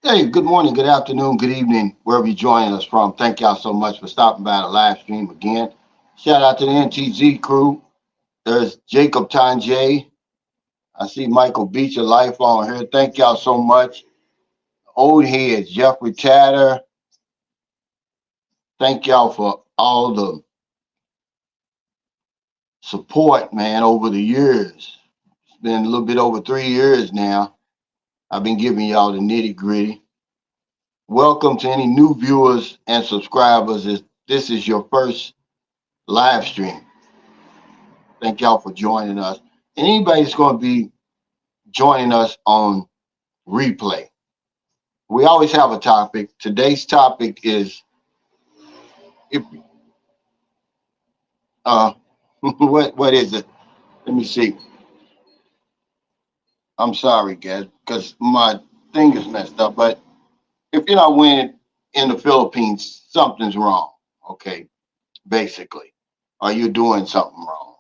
Hey, good morning, good afternoon, good evening, wherever you're joining us from. Thank y'all so much for stopping by the live stream again. Shout out to the NTZ crew. There's Jacob Tanjay. I see Michael Beecher life on here. Thank y'all so much. Old heads, Jeffrey Tatter. Thank y'all for all the support, man, over the years. It's been a little bit over 3 years now. I've been giving y'all the nitty gritty. Welcome to any new viewers and subscribers. If this is your first live stream, thank y'all for joining us. And anybody that's going to be joining us on replay, we always have a topic. Today's topic is if what is it? Let me see. I'm sorry, guys, because my thing is messed up. But if you're not winning in the Philippines, something's wrong. Okay, basically, or you're doing something wrong.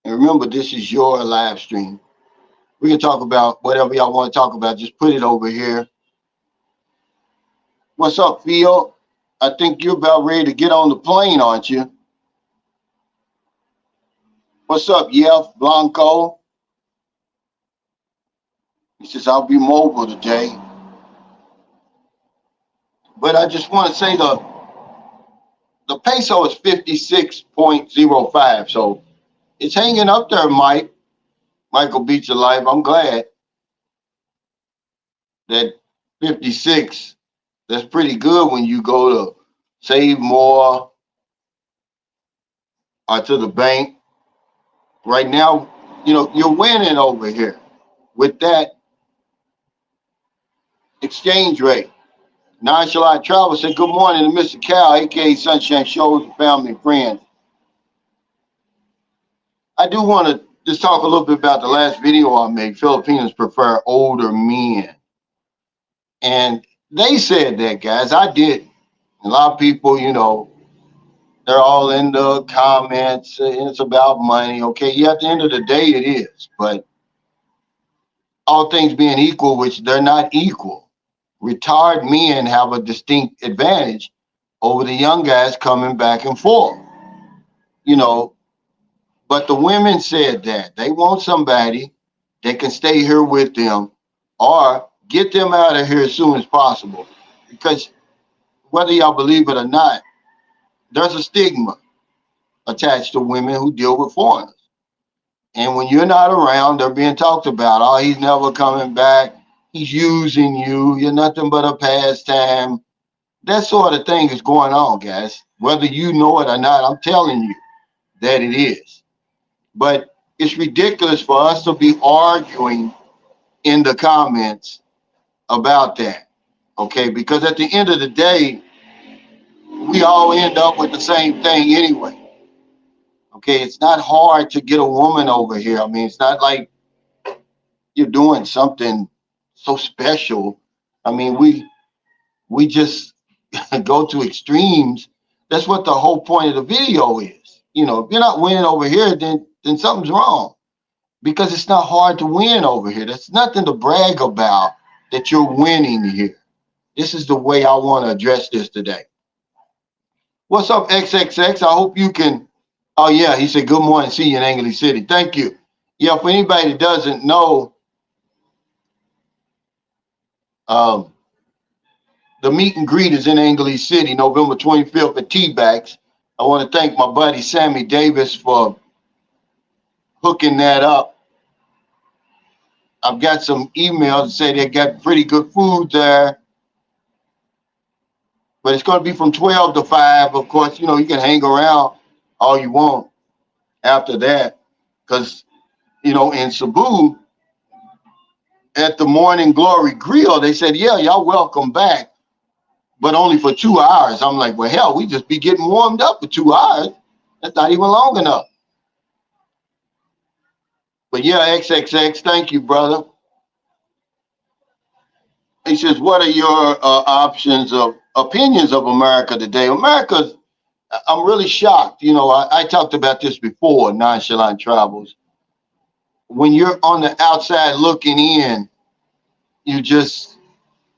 And remember, this is your live stream. We can talk about whatever y'all want to talk about. Just put it over here. What's up, Phil? I think you're about ready to get on the plane, aren't you? What's up, Yef Blanco? He says, I'll be mobile today. But I just want to say the peso is 56.05. So it's hanging up there, Mike. Michael Beats Alive. I'm glad that 56, that's pretty good when you go to save more or to the bank. Right now, you're winning over here with that exchange rate. Nonchalant Travel said, good morning to Mr. Cal, aka Sunshine Shows, family and friends. I do want to just talk a little bit about the last video I made. Filipinos prefer older men. And they said that, guys. I did. A lot of people, they're all in the comments. It's about money. Okay, yeah, at the end of the day, it is. But all things being equal, which they're not equal, retired men have a distinct advantage over the young guys coming back and forth. You know, but the women said that they want somebody that can stay here with them or get them out of here as soon as possible. Because whether y'all believe it or not, there's a stigma attached to women who deal with foreigners. And when you're not around, they're being talked about. Oh, he's never coming back. He's using you. You're nothing but a pastime. That sort of thing is going on, guys. Whether you know it or not, I'm telling you that it is. But it's ridiculous for us to be arguing in the comments about that, okay? Because at the end of the day, we all end up with the same thing anyway. Okay, it's not hard to get a woman over here. I mean, it's not like you're doing something so special. I mean, we just go to extremes. That's what the whole point of the video is. If you're not winning over here, then something's wrong. Because it's not hard to win over here. There's nothing to brag about that you're winning here. This is the way I want to address this today. What's up, XXX? I hope you can. Oh, yeah, he said, good morning. See you in English City. Thank you. Yeah, for anybody that doesn't know, the meet and greet is in English City, November 25th at T-Backs. I want to thank my buddy Sammy Davis for hooking that up. I've got some emails that say they got pretty good food there. But it's going to be from 12 to 5. Of course, you can hang around all you want after that. Because, in Cebu, at the Morning Glory Grill, they said, yeah, y'all welcome back, but only for 2 hours. I'm like, well, hell, we just be getting warmed up for 2 hours. That's not even long enough. But yeah, XXX, thank you, brother. He says, what are your opinions of America today? I'm really shocked. I talked about this before, Nonchalant Travels. When you're on the outside looking in, you just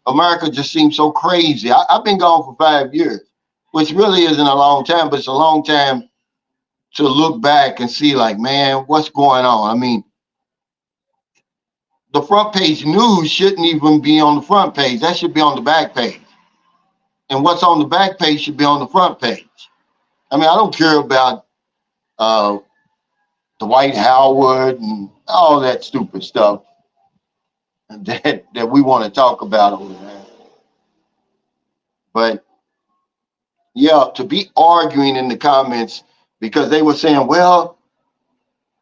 America just seems so crazy. I've been gone for 5 years, which really isn't a long time, but it's a long time to look back and see, like, man, what's going on? I mean, the front page news shouldn't even be on the front page. That should be on the back page. And what's on the back page should be on the front page. I mean, I don't care about Dwight Howard and all that stupid stuff that we want to talk about over there. But yeah, to be arguing in the comments because they were saying, well,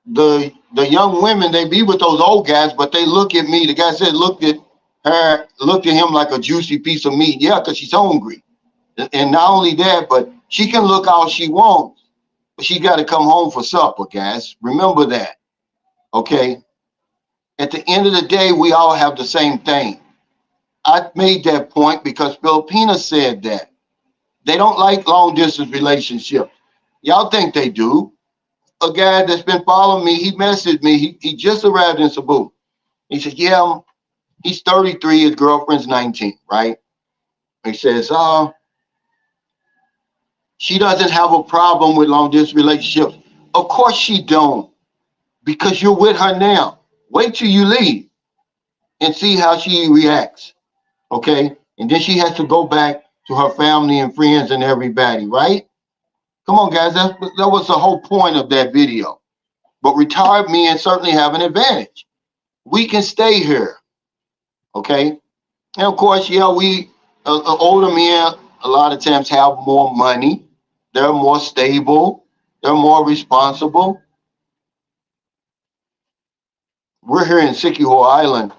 the young women, they be with those old guys, but they look at me. The guy said, looked at him like a juicy piece of meat. Yeah, because she's hungry. And not only that, but she can look all she wants, but she got to come home for supper, guys. Remember that. Okay. At the end of the day, we all have the same thing. I made that point because Filipina said that. They don't like long distance relationships. Y'all think they do. A guy that's been following me, he messaged me. He just arrived in Cebu. He said, yeah, he's 33, his girlfriend's 19, right? He says, she doesn't have a problem with long distance relationships. Of course she don't, because you're with her now. Wait till you leave and see how she reacts, okay? And then she has to go back to her family and friends and everybody, right? Come on, guys, that was the whole point of that video. But retired men certainly have an advantage. We can stay here, okay? And of course, yeah, we older men a lot of times have more money. They're more stable. They're more responsible. We're here in Siquijor Island.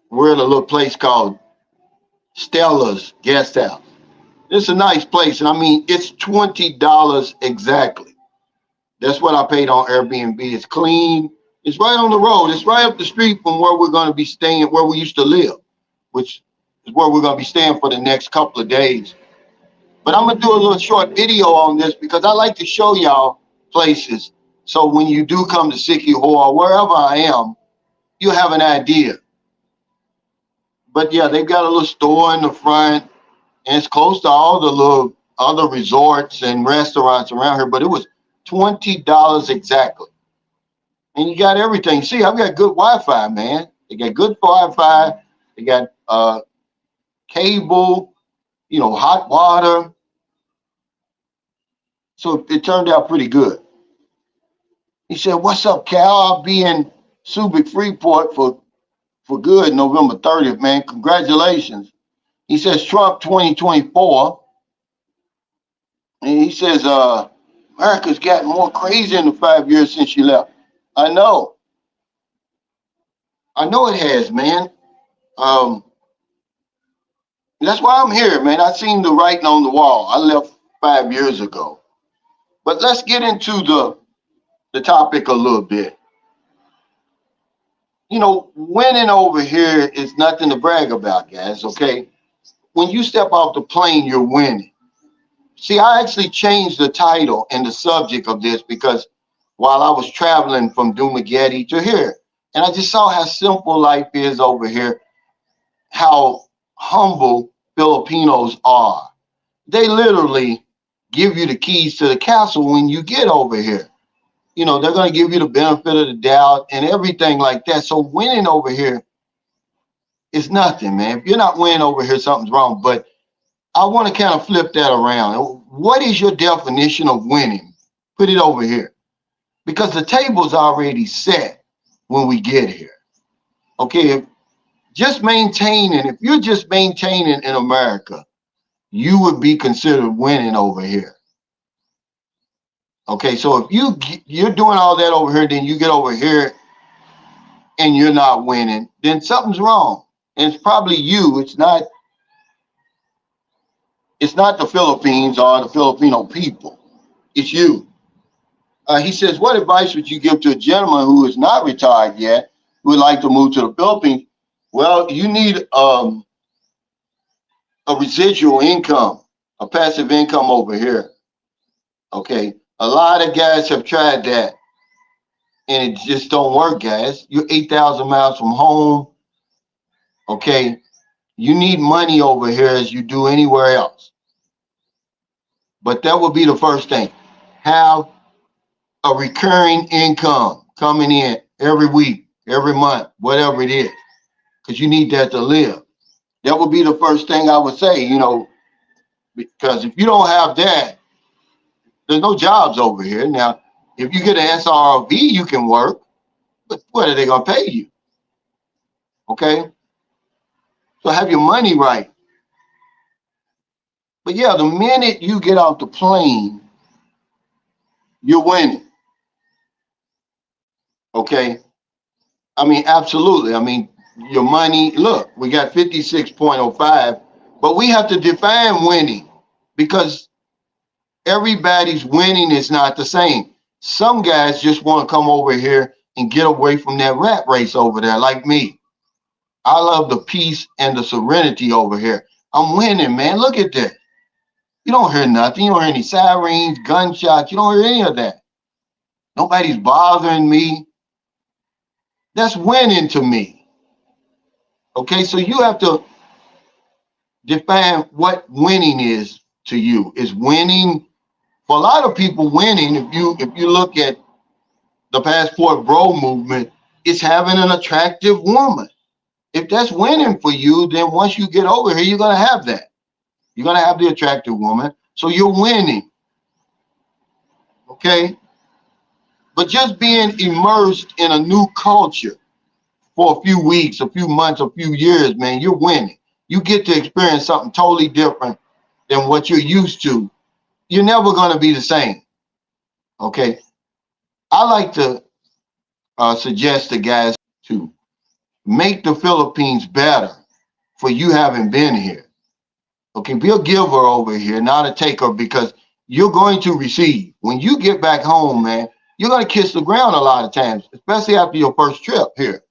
We're at a little place called Stella's Guest House. It's a nice place, and I mean, it's $20 exactly. That's what I paid on Airbnb. It's clean. It's right on the road. It's right up the street from where we're going to be staying, where we used to live, which is where we're going to be staying for the next couple of days. But I'm going to do a little short video on this because I like to show y'all places. So when you do come to Siquijor or wherever I am, you have an idea. But yeah, they've got a little store in the front, and it's close to all the little other resorts and restaurants around here, but it was $20 exactly. And you got everything. See, I've got good Wi-Fi, man. They got good Wi-Fi. They got cable, you know, hot water. So it turned out pretty good. He said, what's up, Cal? I'll be in Subic Freeport for good November 30th, man. Congratulations. He says Trump 2024. And he says, America's gotten more crazy in the 5 years since you left. I know it has, man. That's why I'm here, man. I seen the writing on the wall. I left 5 years ago. But let's get into the topic a little bit. You know, winning over here is nothing to brag about, guys, okay? When you step off the plane, you're winning. See, I actually changed the title and the subject of this because while I was traveling from Dumaguete to here, and I just saw how simple life is over here, how humble Filipinos are. They literally give you the keys to the castle when you get over here. You know, they're going to give you the benefit of the doubt and everything like that. So winning over here is nothing, man. If you're not winning over here, something's wrong. But I want to kind of flip that around. What is your definition of winning? Put it over here. Because the table's already set when we get here. Okay, just maintaining, if you're just maintaining in America, you would be considered winning over here. Okay, so if you're doing all that over here, then you get over here and you're not winning, then something's wrong. And it's probably you. It's not the Philippines or the Filipino people. It's you. He says, what advice would you give to a gentleman who is not retired yet, who would like to move to the Philippines? Well, you need a residual income, a passive income over here. Okay. A lot of guys have tried that and it just don't work, guys. You're 8,000 miles from home. Okay. You need money over here as you do anywhere else. But that would be the first thing. Have a recurring income coming in every week, every month, whatever it is, because you need that to live. That would be the first thing I would say, because if you don't have that, there's no jobs over here. Now, if you get an SRV, you can work, but what are they going to pay you? Okay? So have your money right. But yeah, the minute you get off the plane, you're winning. Okay? I mean, absolutely. I mean, your money, look, we got 56.05, but we have to define winning because everybody's winning is not the same. Some guys just want to come over here and get away from that rat race over there, like me. I love the peace and the serenity over here. I'm winning, man. Look at that. You don't hear nothing. You don't hear any sirens, gunshots. You don't hear any of that. Nobody's bothering me. That's winning to me. Okay, so you have to define what winning is to you. Is winning for a lot of people? Winning, if you look at the Passport Bro movement, is having an attractive woman. If that's winning for you, then once you get over here, you're gonna have that. You're gonna have the attractive woman, so you're winning. Okay, but just being immersed in a new culture for a few weeks, a few months, a few years, man, you're winning. You get to experience something totally different than what you're used to. You're never going to be the same. Okay. I like to suggest to guys to make the Philippines better for you having been here. Okay. Be a giver over here, not a taker, because you're going to receive. When you get back home, man, you're going to kiss the ground a lot of times, especially after your first trip here.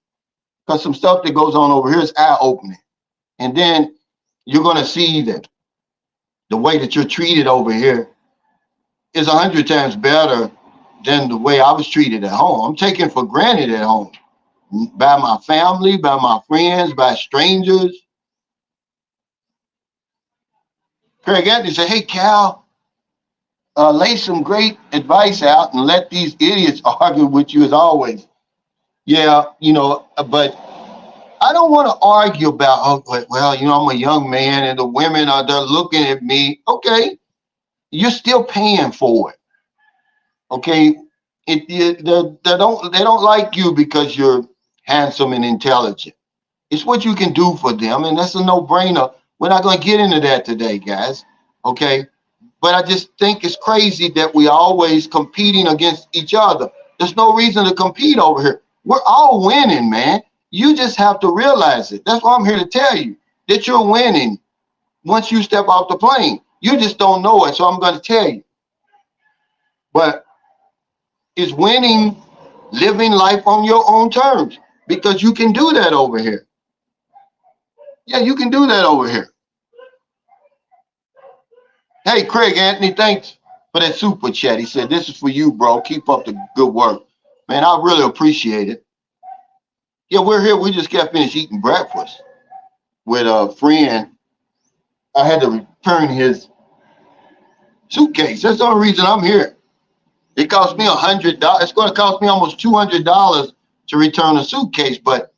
Because some stuff that goes on over here is eye-opening. And then you're going to see that the way that you're treated over here is 100 times better than the way I was treated at home. I'm taken for granted at home by my family, by my friends, by strangers. Craig Anthony said, hey, Cal, lay some great advice out and let these idiots argue with you as always. Yeah, but I don't want to argue about, well, I'm a young man and the women they're looking at me. Okay, you're still paying for it. Okay, they don't like you because you're handsome and intelligent. It's what you can do for them, and that's a no-brainer. We're not going to get into that today, guys. Okay, but I just think it's crazy that we always competing against each other. There's no reason to compete over here. We're all winning, man. You just have to realize it. That's why I'm here to tell you that you're winning once you step off the plane. You just don't know it, so I'm going to tell you. But is winning living life on your own terms, because you can do that over here. Yeah, you can do that over here. Hey, Craig Anthony, thanks for that super chat. He said, this is for you, bro. Keep up the good work. Man, I really appreciate it. Yeah, we're here. We just got finished eating breakfast with a friend. I had to return his suitcase. That's the only reason I'm here. It cost me $100. It's going to cost me almost $200 to return a suitcase, but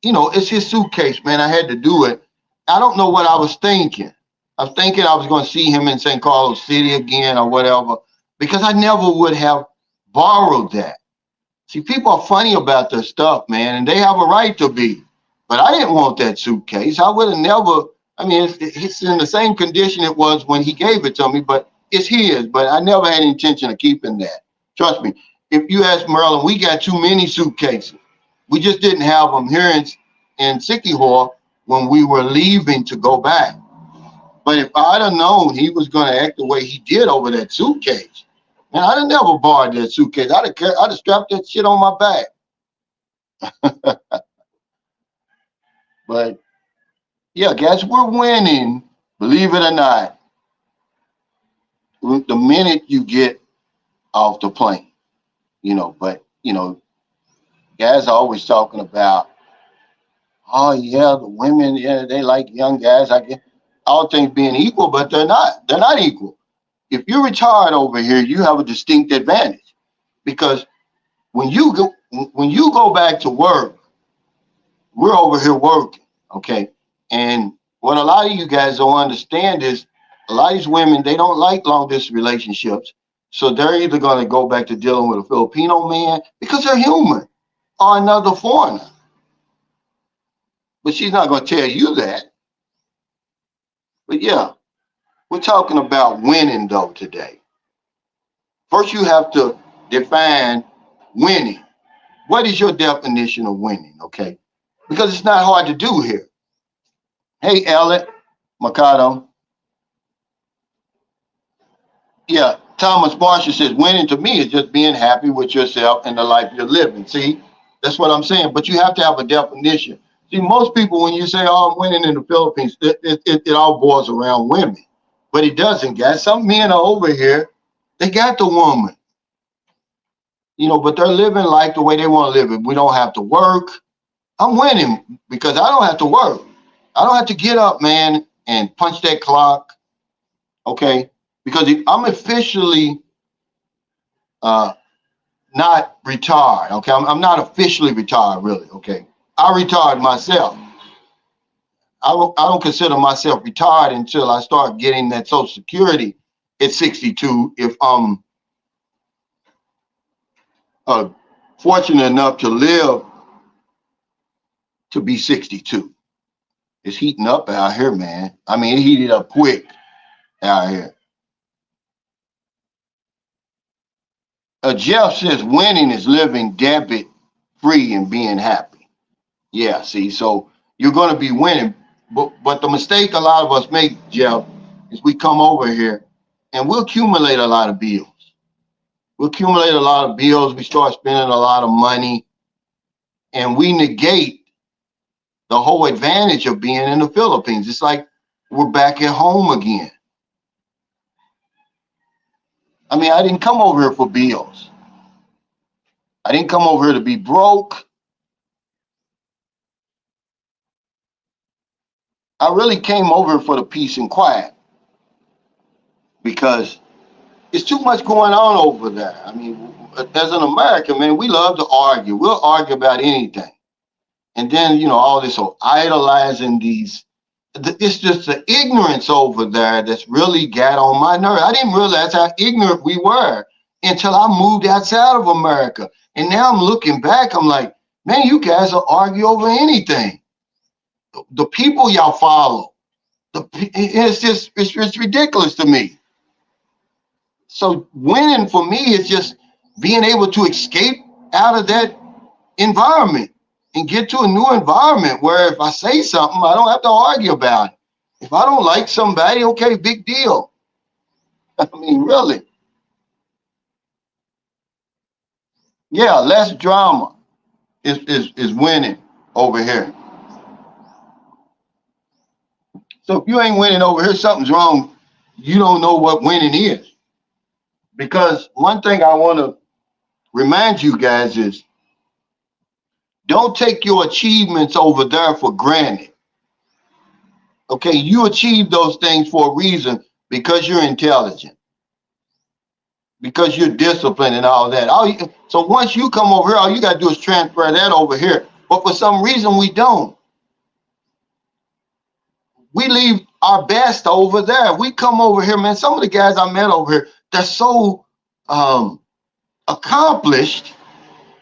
it's his suitcase, man. I had to do it. I don't know what I was thinking. I was thinking I was going to see him in St. Carlos City again or whatever, because I never would have borrowed that. See, people are funny about their stuff, man, and they have a right to be. But I didn't want that suitcase. I would have never. I mean, it's in the same condition it was when he gave it to me, but it's his. But I never had any intention of keeping that. Trust me. If you ask Merlin, we got too many suitcases. We just didn't have them here in Siquijor when we were leaving to go back. But if I'd have known he was going to act the way he did over that suitcase, man, I'd have never borrowed that suitcase. I'd have strapped that shit on my back. But yeah, guys, we're winning, believe it or not, the minute you get off the plane, but guys are always talking about Oh yeah, the women, yeah, they like young guys. I get all things being equal, but they're not. They're not equal. If you're retired over here, you have a distinct advantage because when you go back to work, we're over here working, okay? And what a lot of you guys don't understand is a lot of these women, they don't like long distance relationships. So they're either going to go back to dealing with a Filipino man because they're human or another foreigner. But she's not going to tell you that. But yeah, we're talking about winning though today. First, you have to define winning. What is your definition of winning? Okay. Because it's not hard to do here. Hey, Elliot, Mikado. Yeah, Thomas Marshall says winning to me is just being happy with yourself and the life you're living. See, that's what I'm saying. But you have to have a definition. See, most people, when you say, oh, I'm winning in the Philippines, it all boils around women. But it doesn't, guys. Some men are over here, they got the woman, but they're living life the way they want to live it. We don't have to work. I'm winning because I don't have to work. I don't have to get up, man, and punch that clock, okay? Because I'm officially not retired, okay? I'm not officially retired, really, okay? I retired myself. I don't consider myself retired until I start getting that Social Security at 62 if I'm fortunate enough to live to be 62. It's heating up out here, man. I mean, it heated up quick out here. Jeff says winning is living debit free and being happy. Yeah, see, so you're going to be winning. But the mistake a lot of us make, Jeff, is we come over here and we'll accumulate a lot of bills. We'll accumulate a lot of bills. We start spending a lot of money and we negate the whole advantage of being in the Philippines. It's like we're back at home again. I mean, I didn't come over here for bills. I didn't come over here to be broke. I really came over for the peace and quiet because it's too much going on over there. I mean, as an American, man, we love to argue. We'll argue about anything. And then, all this whole idolizing these, it's just the ignorance over there that's really got on my nerve. I didn't realize how ignorant we were until I moved outside of America. And now I'm looking back, I'm like, man, you guys will argue over anything. The people y'all follow, it's ridiculous to me. So winning for me is just being able to escape out of that environment and get to a new environment where if I say something, I don't have to argue about it. If I don't like somebody, okay, big deal. I mean, really. Yeah, less drama is winning over here. So if you ain't winning over here, something's wrong. You don't know what winning is. Because one thing I want to remind you guys is don't take your achievements over there for granted. Okay, you achieve those things for a reason because you're intelligent, because you're disciplined and all that. So once you come over here, all you got to do is transfer that over here. But for some reason, we don't. We leave our best over there. We come over here, man. Some of the guys I met over here, they're so accomplished,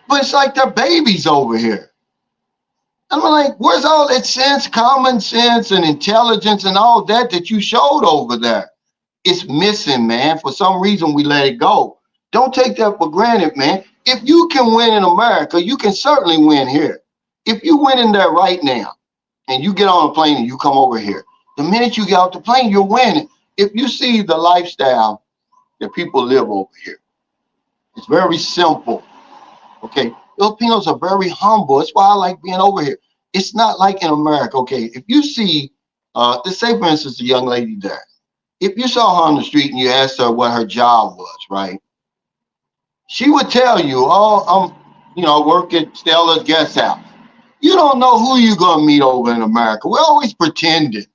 but it's like they're babies over here. And I'm like, where's all that sense, common sense and intelligence and all that you showed over there? It's missing, man. For some reason, we let it go. Don't take that for granted, man. If you can win in America, you can certainly win here. If you win in there right now and you get on a plane and you come over here, the minute you get off the plane, you're winning. If you see the lifestyle that people live over here, it's very simple. Okay, Filipinos are very humble. That's why I like being over here. It's not like in America. Okay, if you see, let's say for instance, a young lady there. If you saw her on the street and you asked her what her job was, right? She would tell you, oh, I work at Stella's Guest House. You don't know who you're gonna meet over in America. We're always pretending.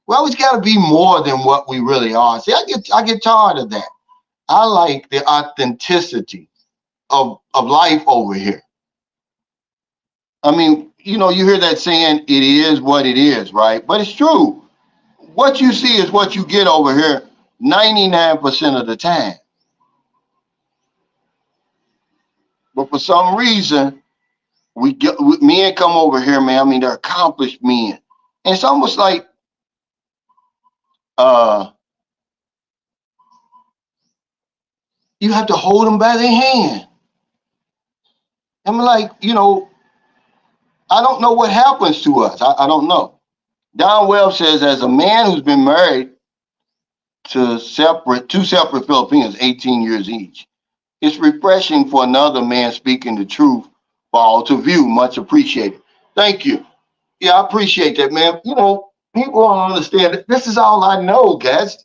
We always got to be more than what we really are. See, I get tired of that. I like the authenticity of life over here. I mean, you hear that saying, it is what it is, right? But it's true. What you see is what you get over here 99% of the time. But for some reason, men come over here, man. I mean, they're accomplished men. And it's almost like uh, you have to hold them by their hand. I'm like, I don't know what happens to us. I don't know. Don Webb says, as a man who's been married to two separate Filipinos, 18 years each, it's refreshing for another man speaking the truth for all to view. Much appreciated. Thank you. Yeah, I appreciate that, man. People don't understand that this is all I know, guys.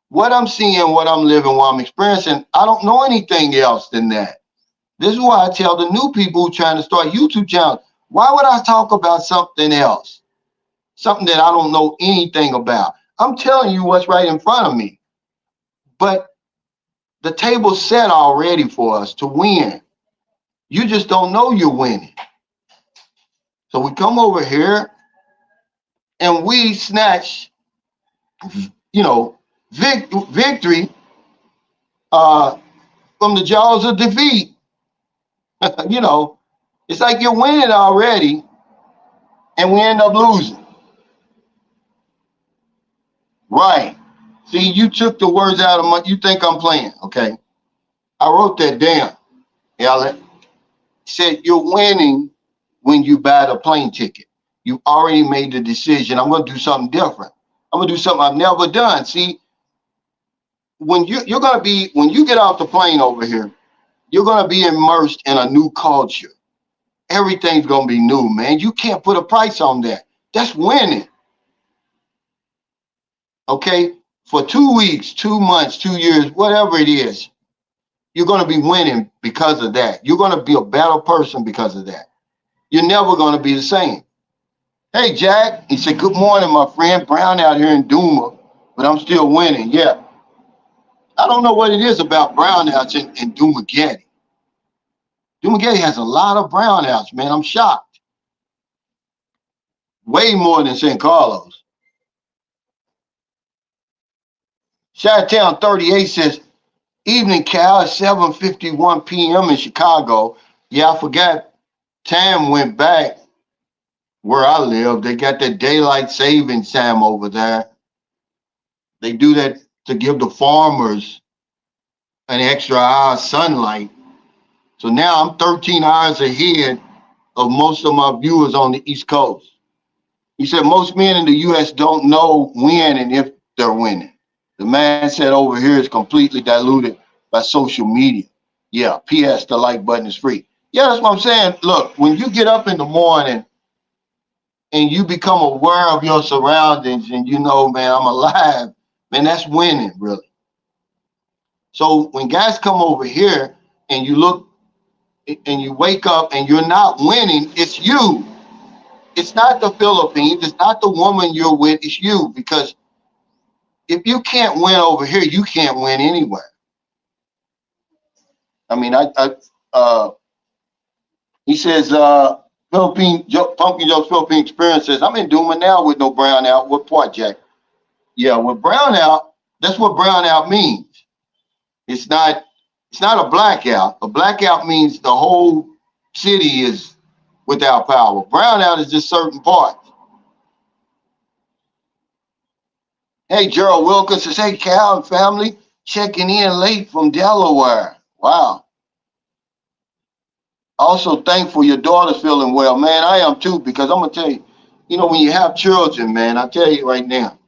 What I'm seeing, what I'm living, what I'm experiencing, I don't know anything else than that. This is why I tell the new people who are trying to start YouTube channels, why would I talk about something else? Something that I don't know anything about. I'm telling you what's right in front of me. But the table's set already for us to win. You just don't know you're winning. So we come over here and we snatch, victory from the jaws of defeat. It's like you're winning already and we end up losing. Right. See, you took the words out of my, you think I'm playing, okay? I wrote that down. Yeah, said you're winning when you buy the plane ticket. You already made the decision. I'm going to do something different. I'm going to do something I've never done. See, when you get off the plane over here, you're going to be immersed in a new culture. Everything's going to be new, man. You can't put a price on that. That's winning. Okay? For 2 weeks, 2 months, 2 years, whatever it is, you're going to be winning because of that. You're going to be a better person because of that. You're never going to be the same. Hey, Jack, he said, good morning, my friend. Brown out here in Duma, but I'm still winning. Yeah. I don't know what it is about brownouts in Dumageddon. Dumageddon has a lot of brownouts, man. I'm shocked. Way more than San Carlos. Chi-Town 38 says, evening, Cal, at 7:51 p.m. in Chicago. Yeah, I forgot. Time went back where I live. They got that daylight savings time over there. They do that to give the farmers an extra hour of sunlight. So now I'm 13 hours ahead of most of my viewers on the East Coast. He said most men in the U.S. don't know when and if they're winning. The mindset over here is completely diluted by social media. Yeah, P.S. the like button is free. Yeah, that's what I'm saying. Look, when you get up in the morning and you become aware of your surroundings and man, I'm alive, man, that's winning, really. So when guys come over here and you look and you wake up and you're not winning, it's you. It's not the Philippines. It's not the woman you're with. It's you. Because if you can't win over here, you can't win anywhere. I mean, he says, Pumpkin Joe's Philippine experience says, I'm in Duma now with no brownout. What part, Jack? Yeah, with brownout, that's what brownout means. It's not a blackout. A blackout means the whole city is without power. Brownout is just certain parts. Hey, Gerald Wilkins says, hey, Cal and family, checking in late from Delaware. Wow. Also thankful your daughter's feeling well. Man, I am too, because I'm going to tell you, when you have children, man, I tell you right now,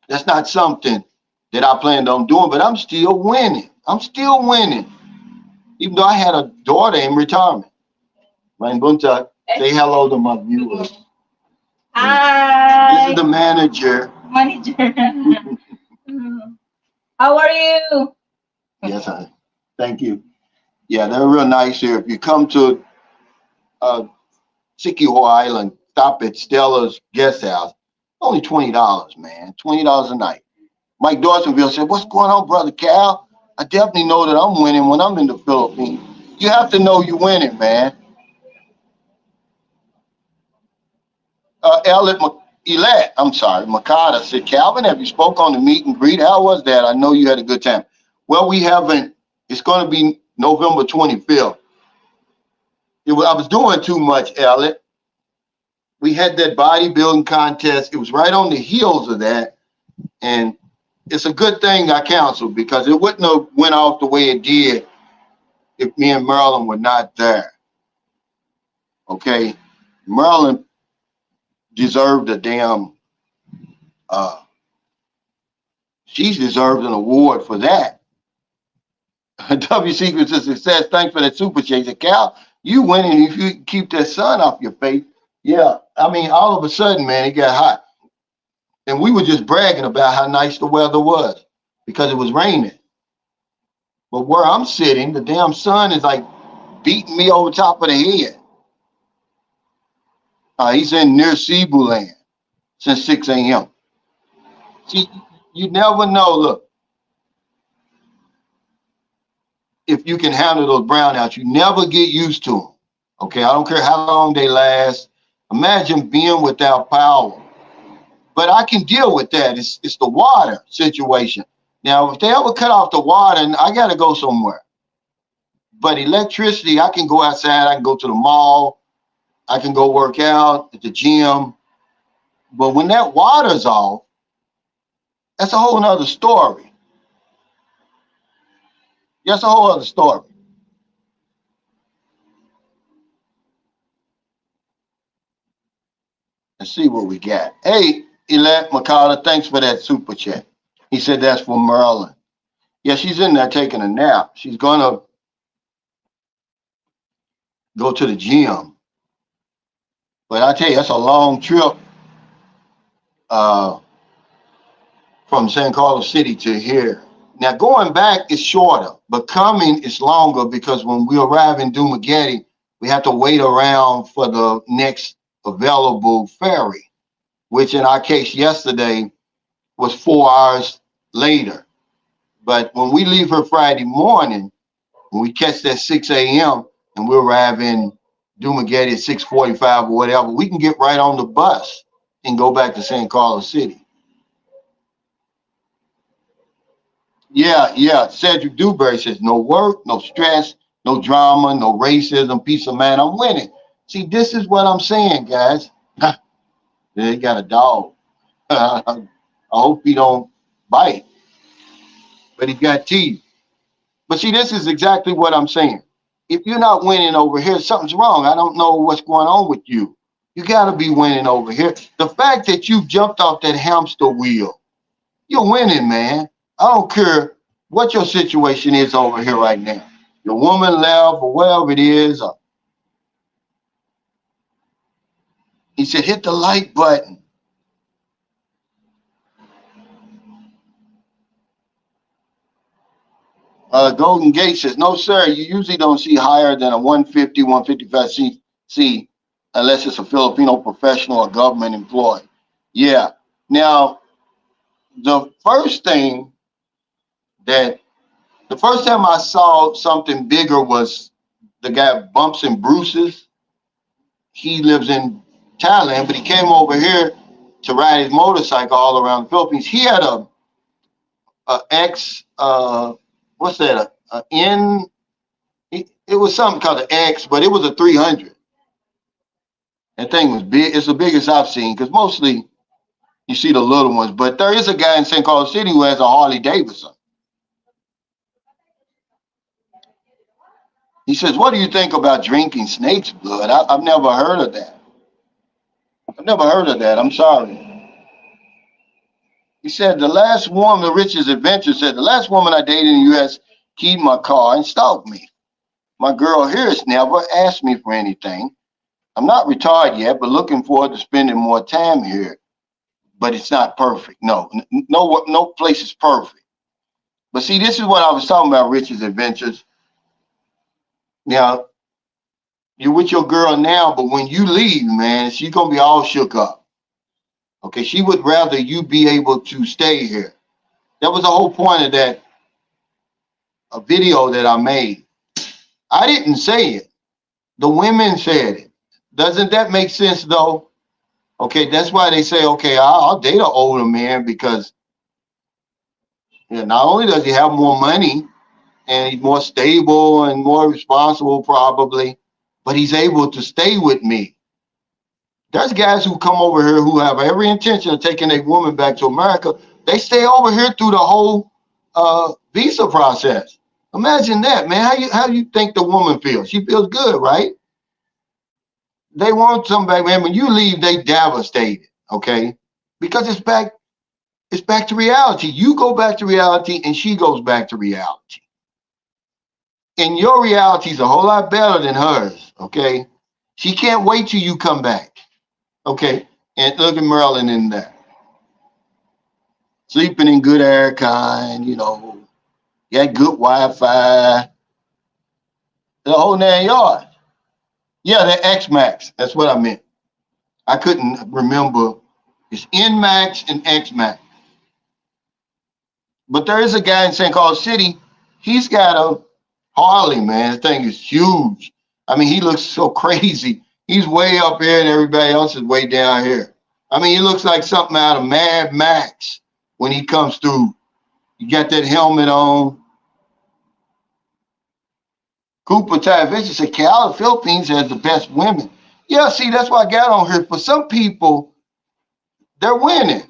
that's not something that I planned on doing, but I'm still winning. I'm still winning. Even though I had a daughter in retirement. Rain Bunta, say hello to my viewers. Hi. This is the manager. How are you? Yes, honey. Thank you. Yeah, they're real nice here. If you come to Sikiho Island, stop at Stella's guest house. Only $20, man. $20 a night. Mike Dawsonville said, "What's going on, brother Cal? I definitely know that I'm winning when I'm in the Philippines." You have to know you're winning, man. Makata said, "Calvin, have you spoke on the meet and greet? How was that? I know you had a good time." Well, we haven't. It's going to be November 25th. I was doing too much, Elliot. We had that bodybuilding contest. It was right on the heels of that. And it's a good thing I canceled because it wouldn't have went off the way it did if me and Marilyn were not there. Okay? Marilyn deserved a damn, she's deserved an award for that. W Secrets of Success, thanks for that super chaser. Cal, you winning if you keep that sun off your face. Yeah, I mean, all of a sudden, man, it got hot. And we were just bragging about how nice the weather was because it was raining. But where I'm sitting, the damn sun is like beating me over top of the head. He's in near Cebu land since 6 a.m. See, you never know, look, if you can handle those brownouts, you never get used to them. Okay, I don't care how long they last. Imagine being without power. But I can deal with that. It's the water situation. Now, if they ever cut off the water, I got to go somewhere. But electricity, I can go outside. I can go to the mall. I can go work out at the gym. But when that water's off, that's a whole nother story. That's a whole other story. Let's see what we got. Hey, Elette McCullough, thanks for that super chat. He said that's for Marilyn. Yeah, she's in there taking a nap. She's going to go to the gym. But I tell you, that's a long trip from San Carlos City to here. Now, going back is shorter, but coming is longer because when we arrive in Dumaguete, we have to wait around for the next available ferry, which in our case yesterday was 4 hours later. But when we leave here Friday morning, when we catch that 6 a.m. and we arrive in Dumaguete at 6:45 or whatever, we can get right on the bus and go back to San Carlos City. Yeah. Cedric Dewberry says, no work, no stress, no drama, no racism, peace of mind. I'm winning. See, this is what I'm saying, guys. They got a dog. I hope he don't bite, but he got teeth. But see, this is exactly what I'm saying. If you're not winning over here, something's wrong. I don't know what's going on with you. You got to be winning over here. The fact that you jumped off that hamster wheel, you're winning, man. I don't care what your situation is over here right now. Your woman left or whatever it is. He said, hit the like button. Golden Gate says, no, sir, you usually don't see higher than a 150, 155 C unless it's a Filipino professional or government employee. Yeah. Now, the first time I saw something bigger was the guy Bumps and Bruce's. He lives in Thailand, but he came over here to ride his motorcycle all around the Philippines. He had a X, what's that? It was something called an X, but it was a 300. That thing was big. It's the biggest I've seen because mostly you see the little ones. But there is a guy in San Carlos City who has a Harley Davidson. He says, what do you think about drinking snake's blood? I've never heard of that. I'm sorry. He said, the last woman, the Rich's Adventure said, the last woman I dated in the U.S. keyed my car and stalked me. My girl here has never asked me for anything. I'm not retired yet, but looking forward to spending more time here. But it's not perfect. No place is perfect. But see, this is what I was talking about, Rich's Adventures. Now, you're with your girl now, but when you leave, man, she's gonna be all shook up. Okay, she would rather you be able to stay here. That was the whole point of that a video that I made. I didn't say it. The women said it. Doesn't that make sense though? Okay, that's why they say, okay, I'll date an older man because not only does he have more money and he's more stable and more responsible probably, but he's able to stay with me. There's guys who come over here who have every intention of taking a woman back to America. They stay over here through the whole visa process. Imagine that, man. How you think the woman feels? She feels good, right? They want somebody, man. When you leave, they devastated, okay? Because it's back to reality. You go back to reality and she goes back to reality. And your reality is a whole lot better than hers, okay? She can't wait till you come back, okay? And look at Marilyn in there. Sleeping in good air kind, got good Wi-Fi, the whole 9 yards. Yeah, the X-Max. That's what I meant. I couldn't remember. It's N-Max and X-Max. But there is a guy in St. Carl City. He's got a Harley, man. The thing is huge. I mean, he looks so crazy. He's way up here and everybody else is way down here. I mean, he looks like something out of Mad Max when he comes through. You got that helmet on. Cooper Tavisha said, Cal, the Philippines has the best women. Yeah, see, that's why I got on here. For some people, they're winning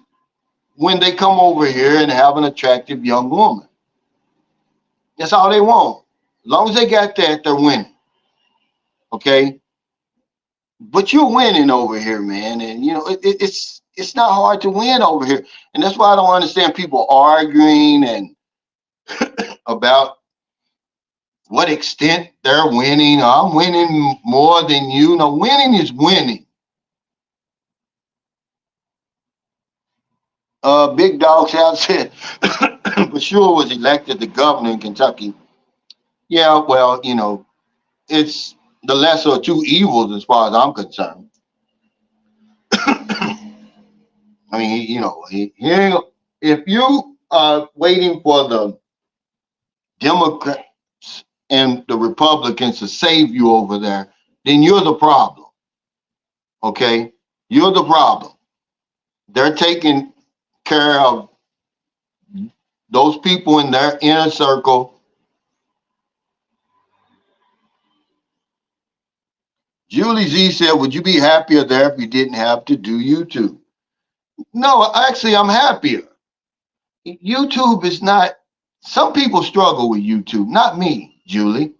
when they come over here and have an attractive young woman. That's all they want. As long as they got that, they're winning. Okay? But you're winning over here, man. And, it's not hard to win over here. And that's why I don't understand people arguing and about what extent they're winning. I'm winning more than you. No, winning is winning. Big Dog South said, Bashir was elected the governor in Kentucky. Yeah, well, it's the lesser of two evils as far as I'm concerned. I mean, if you are waiting for the Democrats and the Republicans to save you over there, then you're the problem. Okay? You're the problem. They're taking care of those people in their inner circle. Julie Z said, would you be happier there if you didn't have to do YouTube? No, actually, I'm happier. YouTube is not, some people struggle with YouTube, not me, Julie.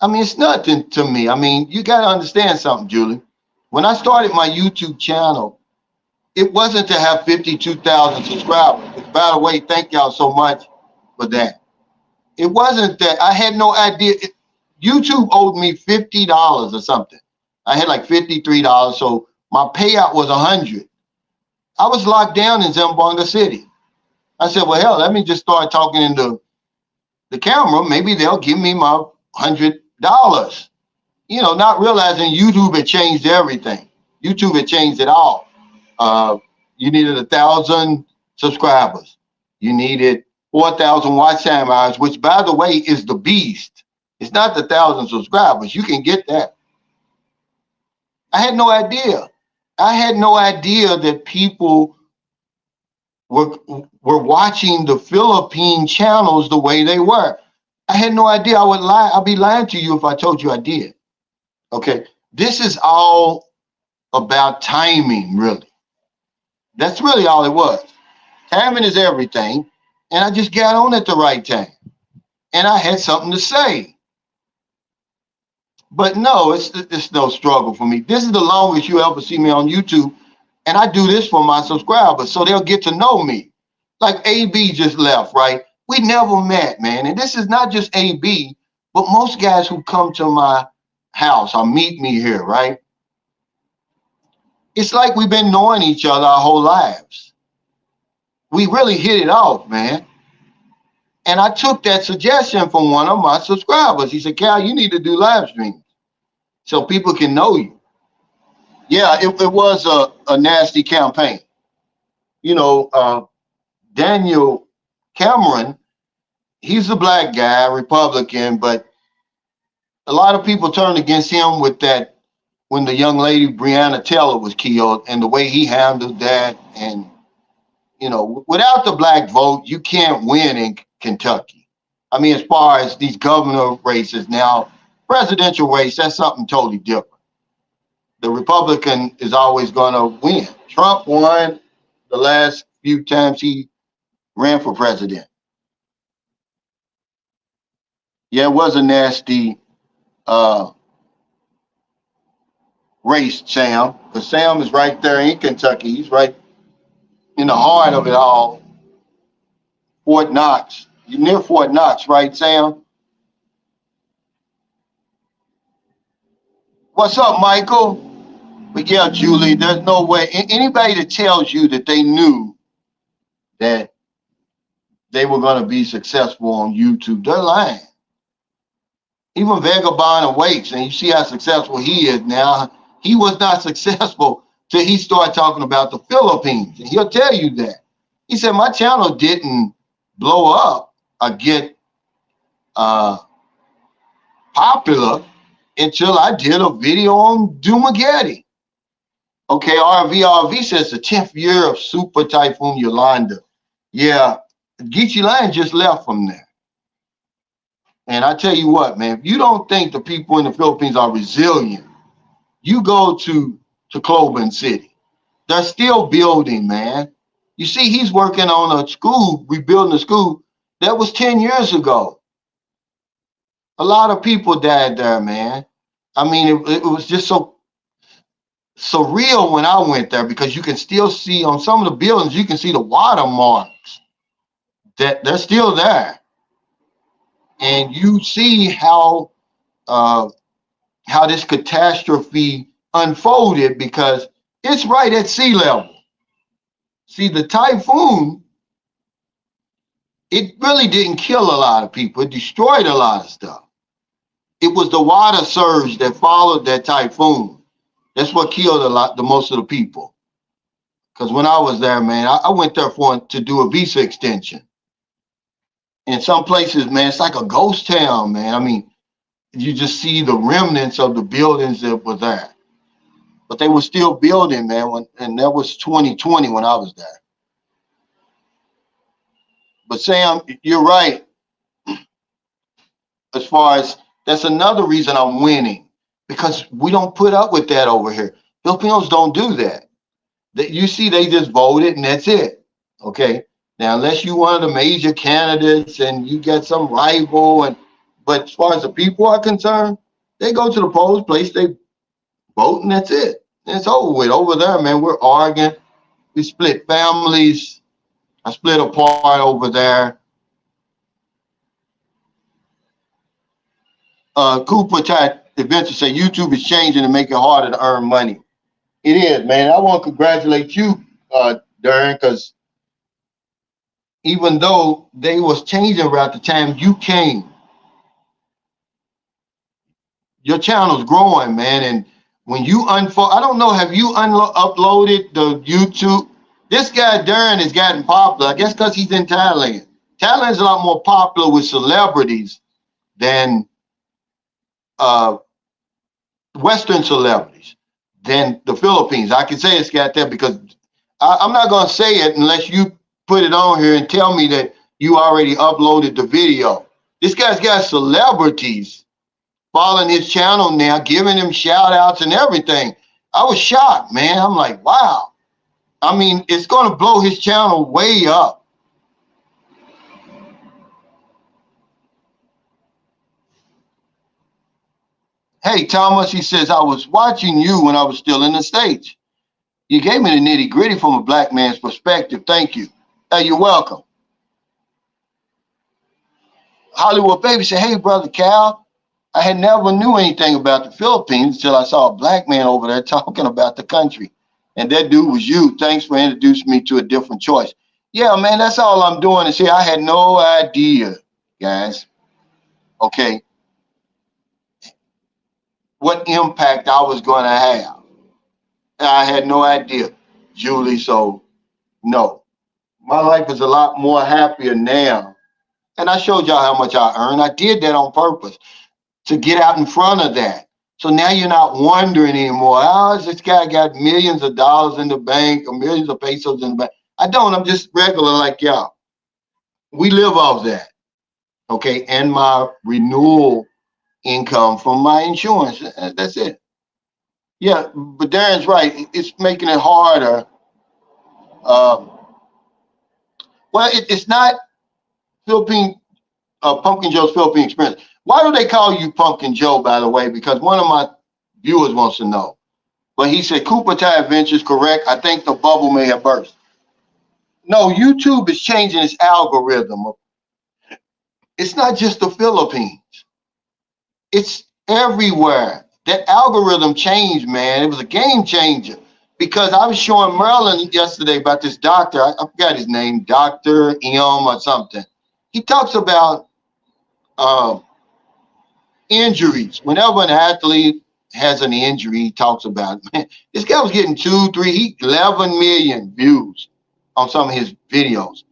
I mean, it's nothing to me. I mean, you got to understand something, Julie. When I started my YouTube channel, it wasn't to have 52,000 subscribers. By the way, thank y'all so much for that. It wasn't that. I had no idea. YouTube owed me $50 or something. I had like $53, so my payout was $100. I was locked down in Zamboanga City. I said, well, hell, let me just start talking into the camera. Maybe they'll give me my $100. Not realizing YouTube had changed everything. YouTube had changed it all. You needed 1,000 subscribers. You needed 4,000 watch time hours, which, by the way, is the beast. It's not the 1,000 subscribers. You can get that. I had no idea. I had no idea that people were watching the Philippine channels the way they were. I had no idea. I would lie. I'd be lying to you if I told you I did. Okay. This is all about timing, really. That's really all it was. Timing is everything. And I just got on at the right time. And I had something to say. But no, it's no struggle for me. This is the longest you ever see me on YouTube. And I do this for my subscribers so they'll get to know me. Like AB just left, right? We never met, man. And this is not just AB, but most guys who come to my house or meet me here, right? It's like we've been knowing each other our whole lives. We really hit it off, man. And I took that suggestion from one of my subscribers. He said, Cal, you need to do live streams. so people can know you. Yeah, it was a nasty campaign. You know, Daniel Cameron, he's a black guy, Republican, but a lot of people turned against him with that when the young lady Breonna Taylor was killed and the way he handled that. And, you know, without the black vote, you can't win in Kentucky. I mean, as far as these governor races now, presidential race, that's something totally different. The Republican is always going to win. Trump won the last few times he ran for president. Yeah, it was a nasty race, Sam. Because Sam is right there in Kentucky. He's right in the heart of it all. Fort Knox. You're near Fort Knox, right, Sam? What's up, Michael? But yeah, Julie, there's no way. Anybody that tells you that they knew that they were going to be successful on YouTube, they're lying. Even Vagabond Awakes, and you see how successful he is now. He was not successful till he started talking about the Philippines. And he'll tell you that. He said, my channel didn't blow up or get popular until I did a video on Dumageddon. Okay, RV says the 10th year of Super Typhoon Yolanda. Yeah, Geechee Lion just left from there. And I tell you what, man, if you don't think the people in the Philippines are resilient, you go to Tacloban City. They're still building, man. You see, he's working on a school, rebuilding a school that was 10 years ago. A lot of people died there, man. I mean, it was just so surreal when I went there because you can still see on some of the buildings, you can see the watermarks that they're still there. And you see how this catastrophe unfolded because it's right at sea level. See, the typhoon, it really didn't kill a lot of people. It destroyed a lot of stuff. It was the water surge that followed that typhoon. That's what killed the most of the people. Because when I was there, man, I went there to do a visa extension. In some places, man, it's like a ghost town, man. I mean, you just see the remnants of the buildings that were there. But they were still building, man, and that was 2020 when I was there. But Sam, you're right. As far as that's another reason I'm winning, because we don't put up with that over here. Filipinos don't do that. You see, they just voted and that's it. Okay. Now, unless you one of the major candidates and you get some rival, but as far as the people are concerned, they go to the polls place, they vote, and that's it. And it's over with. Over there, man, we're arguing. We split families. I split apart over there. Cooper tried to eventually say YouTube is changing to make it harder to earn money. It is, man. I want to congratulate you, Darren, because even though they was changing around the time you came, your channel's growing, man. And when you unfold, I don't know, have you uploaded the YouTube? This guy, Darren, has gotten popular, I guess because he's in Thailand. Thailand's a lot more popular with celebrities than Western celebrities than the Philippines. I can say it's got that because I'm not going to say it unless you put it on here and tell me that you already uploaded the video. This guy's got celebrities following his channel now, giving him shout outs and everything. I was shocked, man. I'm like, wow. I mean, it's going to blow his channel way up. Hey, Thomas, he says, I was watching you when I was still in the States. You gave me the nitty gritty from a black man's perspective. Thank you. Hey, you're welcome. Hollywood Baby said, hey, brother Cal, I had never knew anything about the Philippines until I saw a black man over there talking about the country. And that dude was you. Thanks for introducing me to a different choice. Yeah, man, that's all I'm doing is here. I had no idea, guys. Okay. what impact I was going to have. And I had no idea, Julie. So, no, my life is a lot more happier now. And I showed y'all how much I earned. I did that on purpose to get out in front of that. So now you're not wondering anymore, oh, this guy got millions of dollars in the bank or millions of pesos in the bank. I don't. I'm just regular like y'all. We live off that. Okay. And my renewal income from my insurance. That's it. Yeah. But Darren's right. It's making it harder. Uh, well, it's not Philippine Pumpkin Joe's Philippine Experience. Why do they call you Pumpkin Joe, by the way? Because one of my viewers wants to know. But he said Cooper Tie Adventures, correct. I think the bubble may have burst. No, YouTube is changing its algorithm. It's not just the Philippines. It's everywhere. That algorithm changed, man. It was a game changer. Because I was showing Merlin yesterday about this doctor. I forgot his name, Dr. M or something. He talks about injuries. Whenever an athlete has an injury, he talks about it. Man, this guy was getting 11 million views on some of his videos.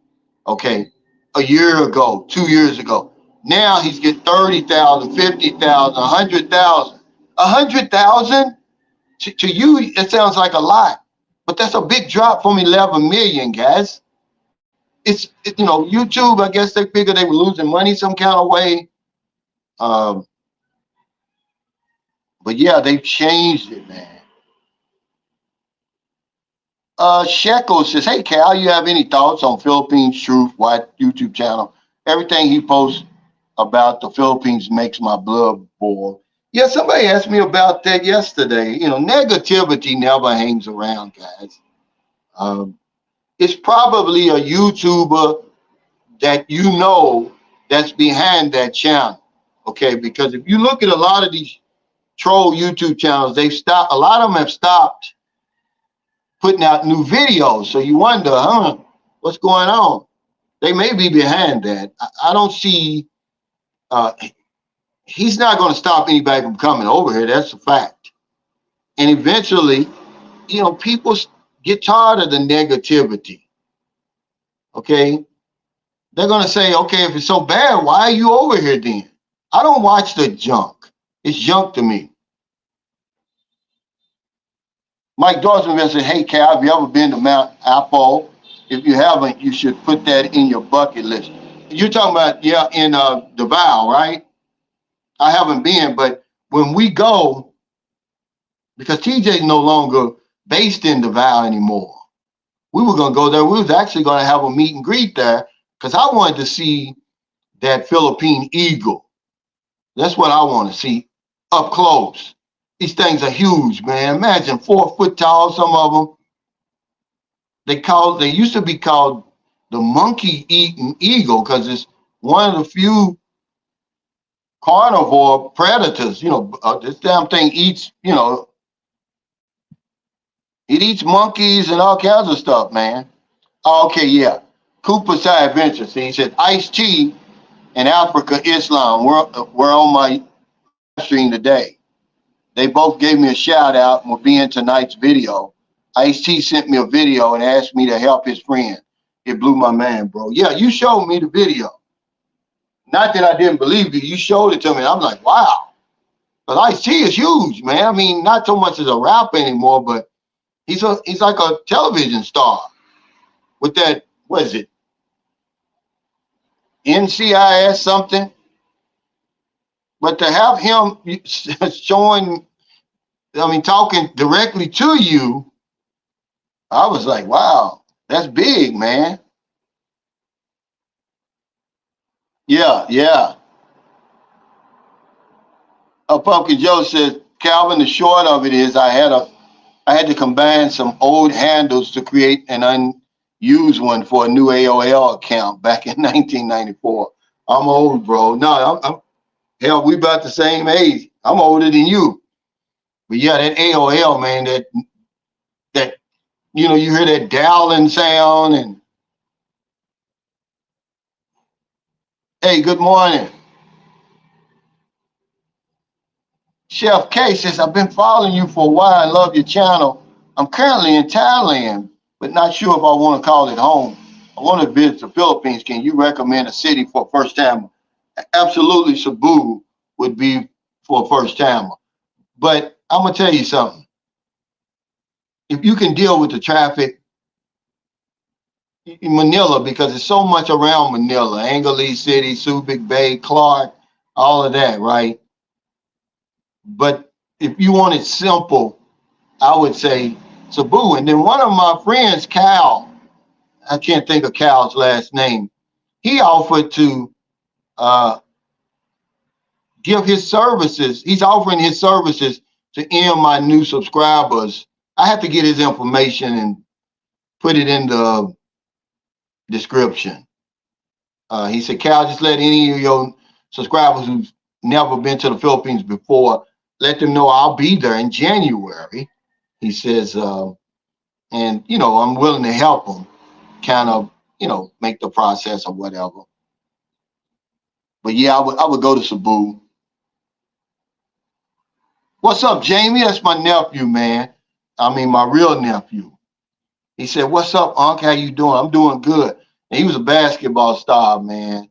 Okay. A year ago, 2 years ago. Now he's getting 30,000, 50,000, 100,000. 100,000 to you, it sounds like a lot, but that's a big drop from 11 million, guys. YouTube, I guess they figured they were losing money some kind of way. But yeah, they've changed it, man. Shekel says, hey, Cal, you have any thoughts on Philippines Truth White YouTube channel? Everything he posts about the Philippines makes my blood boil. Yeah, somebody asked me about that yesterday. Negativity never hangs around, guys. It's probably a YouTuber that that's behind that channel, okay? Because if you look at a lot of these troll YouTube channels, a lot of them have stopped putting out new videos. So you wonder, what's going on? They may be behind that. I don't see, he's not going to stop anybody from coming over here. That's a fact. And eventually, people get tired of the negativity. Okay. They're going to say, okay, if it's so bad, why are you over here then? I don't watch the junk. It's junk to me. Mike Dawson said, hey, Cal, have you ever been to Mount Apo? If you haven't, you should put that in your bucket list. You're talking about, in Davao, right? I haven't been, but when we go, because TJ's no longer based in Davao anymore, we were going to go there. We was actually going to have a meet and greet there because I wanted to see that Philippine eagle. That's what I want to see up close. These things are huge, man. Imagine 4 foot tall, some of them. They used to be called the monkey eating eagle because it's one of the few carnivore predators. This damn thing eats, it eats monkeys and all kinds of stuff, man. Okay, yeah. Cooper Side Adventure. See, he said Ice-T in Africa, Islam. We're on my stream today. They both gave me a shout out and will be in tonight's video. Ice-T sent me a video and asked me to help his friend. It blew my mind, bro. Yeah, you showed me the video. Not that I didn't believe you. You showed it to me. I'm like, wow. But Ice-T is huge, man. I mean, not so much as a rapper anymore, but he's like a television star with that, what is it? NCIS something. But to have him talking directly to you, I was like, wow, that's big, man. Yeah. Pumpkin Joe says, Calvin, the short of it is I had to combine some old handles to create an unused one for a new AOL account back in 1994. I'm old, bro. No, hell, we about the same age. I'm older than you. But yeah, that AOL, man, that you hear that dialing sound and hey, good morning. Chef K says, I've been following you for a while and love your channel. I'm currently in Thailand, but not sure if I want to call it home. I want to visit the Philippines. Can you recommend a city for a first timer? Absolutely, Cebu would be for a first timer. But I'm going to tell you something. If you can deal with the traffic in Manila, because there's so much around Manila, Angeles City, Subic Bay, Clark, all of that, right? But if you want it simple, I would say Cebu. And then one of my friends, Cal, I can't think of Cal's last name, he offered to give his services. He's offering his services to any of my new subscribers. I have to get his information and put it in the description. He said, Cal, just let any of your subscribers who've never been to the Philippines before, let them know I'll be there in January. He says, and, you know, I'm willing to help them kind of, you know, make the process or whatever. But yeah, I would go to Cebu. What's up, Jamie? That's my nephew, man. I mean, my real nephew. He said, what's up, Unc? How you doing? I'm doing good. And he was a basketball star, man.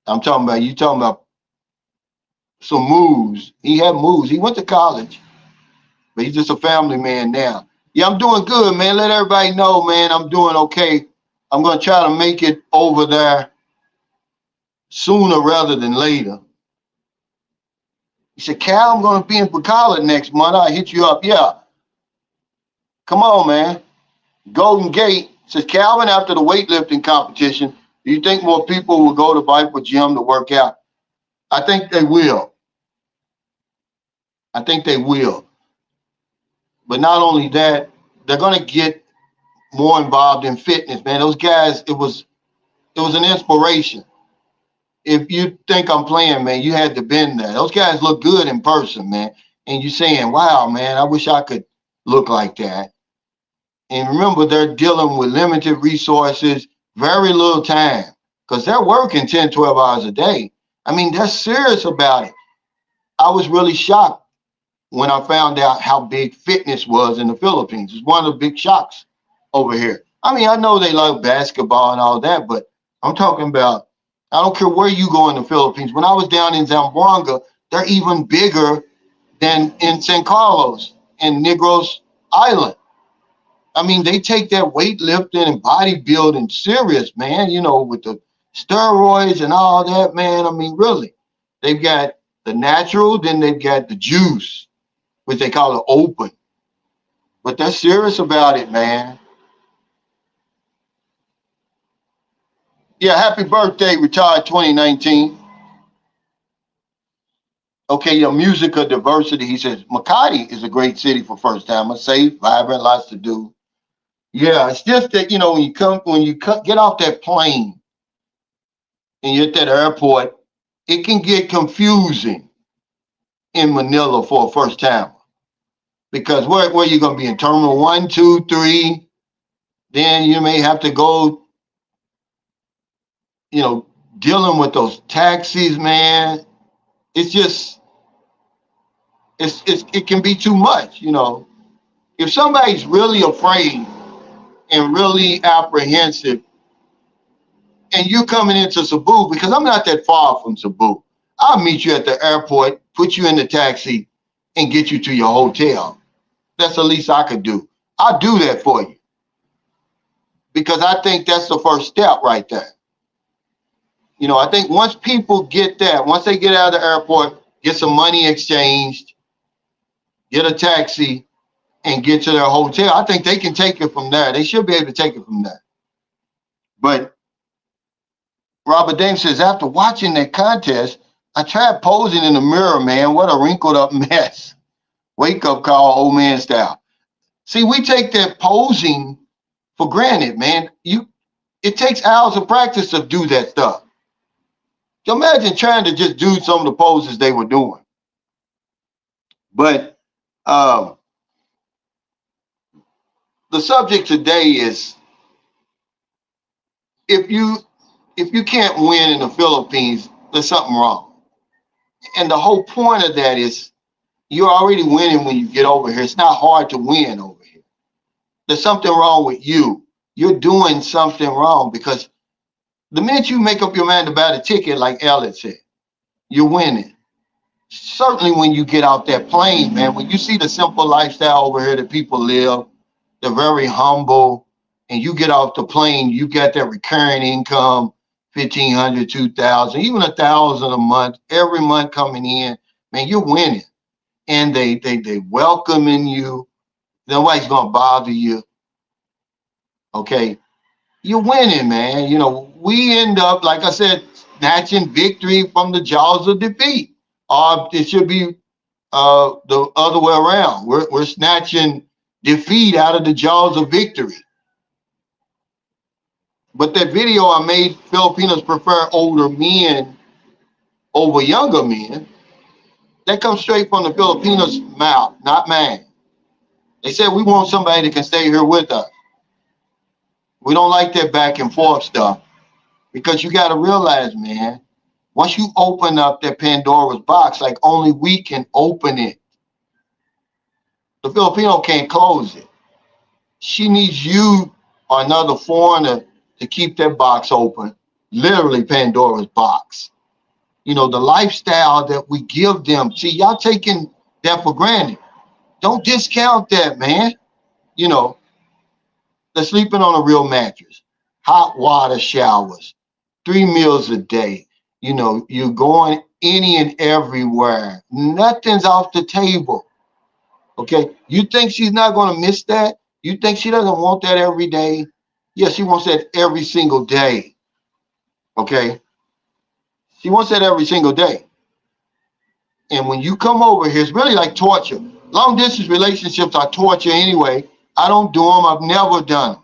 I'm talking about, you talking about some moves. He had moves. He went to college, but he's just a family man now. Yeah, I'm doing good, man. Let everybody know, man, I'm doing okay. I'm going to try to make it over there sooner rather than later. He said, Cal, I'm going to be in Bacala next month. I'll hit you up. Yeah. Come on, man. Golden Gate says, Calvin, after the weightlifting competition, do you think more people will go to Viper Gym to work out? I think they will. I think they will. But not only that, they're going to get more involved in fitness, man. Those guys, it was an inspiration. If you think I'm playing, man, you had to been there. Those guys look good in person, man. And you're saying, wow, man, I wish I could look like that. And remember, they're dealing with limited resources, very little time, because they're working 10, 12 hours a day. I mean, they're serious about it. I was really shocked when I found out how big fitness was in the Philippines. It's one of the big shocks over here. I mean, I know they love basketball and all that, but I'm talking about, I don't care where you go in the Philippines. When I was down in Zamboanga, they're even bigger than in San Carlos and Negros Island. I mean, they take that weightlifting and bodybuilding serious, man, you know, with the steroids and all that, man. I mean, really, they've got the natural, then they've got the juice, which they call it open. But they're serious about it, man. Yeah, happy birthday, retired 2019. Okay, your music of diversity. He says, Makati is a great city for first timers, safe, vibrant, lots to do. Yeah, it's just that, you know, when you get off that plane and you're at that airport, it can get confusing in Manila for a first timer. Because where you're going to be in Terminal 1, 2, 3, then you may have to go, you know, dealing with those taxis, man. It's just, it can be too much, you know. If somebody's really afraid and really apprehensive, and you're coming into Cebu, because I'm not that far from Cebu, I'll meet you at the airport, put you in the taxi, and get you to your hotel. That's the least I could do. I'll do that for you. Because I think that's the first step right there. You know, I think once people get that, once they get out of the airport, get some money exchanged, get a taxi, and get to their hotel, I think they can take it from there. They should be able to take it from there. But Robert Dame says, after watching that contest, I tried posing in the mirror, man. What a wrinkled up mess. Wake up call, old man style. See, we take that posing for granted, man. It takes hours of practice to do that stuff. So imagine trying to just do some of the poses they were doing. But the subject today is, if you can't win in the Philippines, there's something wrong. And the whole point of that is, You're already winning when you get over here. It's not hard to win over here. There's something wrong with you. You're doing something wrong because the minute you make up your mind to buy the ticket, like Elliot said, you're winning. Certainly when you get out that plane, man, when you see the simple lifestyle over here that people live, they're very humble, and you get off the plane, you get that recurring income, 1,500, 2,000, even 1,000 a month, every month coming in, man, you're winning. And they welcoming you. Nobody's gonna bother you. Okay. You're winning, man. You know, we end up, like I said, snatching victory from the jaws of defeat. Or it should be the other way around. We're snatching defeat out of the jaws of victory. But that video I made, Filipinos prefer older men over younger men, that comes straight from the Filipinos' mouth, not mine. They said, we want somebody that can stay here with us. We don't like that back and forth stuff because you got to realize, man, once you open up that Pandora's box, like only we can open it. The Filipino can't close it. She needs you or another foreigner to keep that box open, literally Pandora's box. You know, the lifestyle that we give them. See, y'all taking that for granted. Don't discount that, man. You know, they're sleeping on a real mattress, hot water showers, 3 meals a day. You know, you're going any and everywhere. Nothing's off the table. Okay. You think she's not going to miss that? You think she doesn't want that every day? Yes, she wants that every single day. Okay. She wants that every single day. And when you come over here, it's really like torture. Long distance relationships are torture anyway. I don't do them. I've never done them.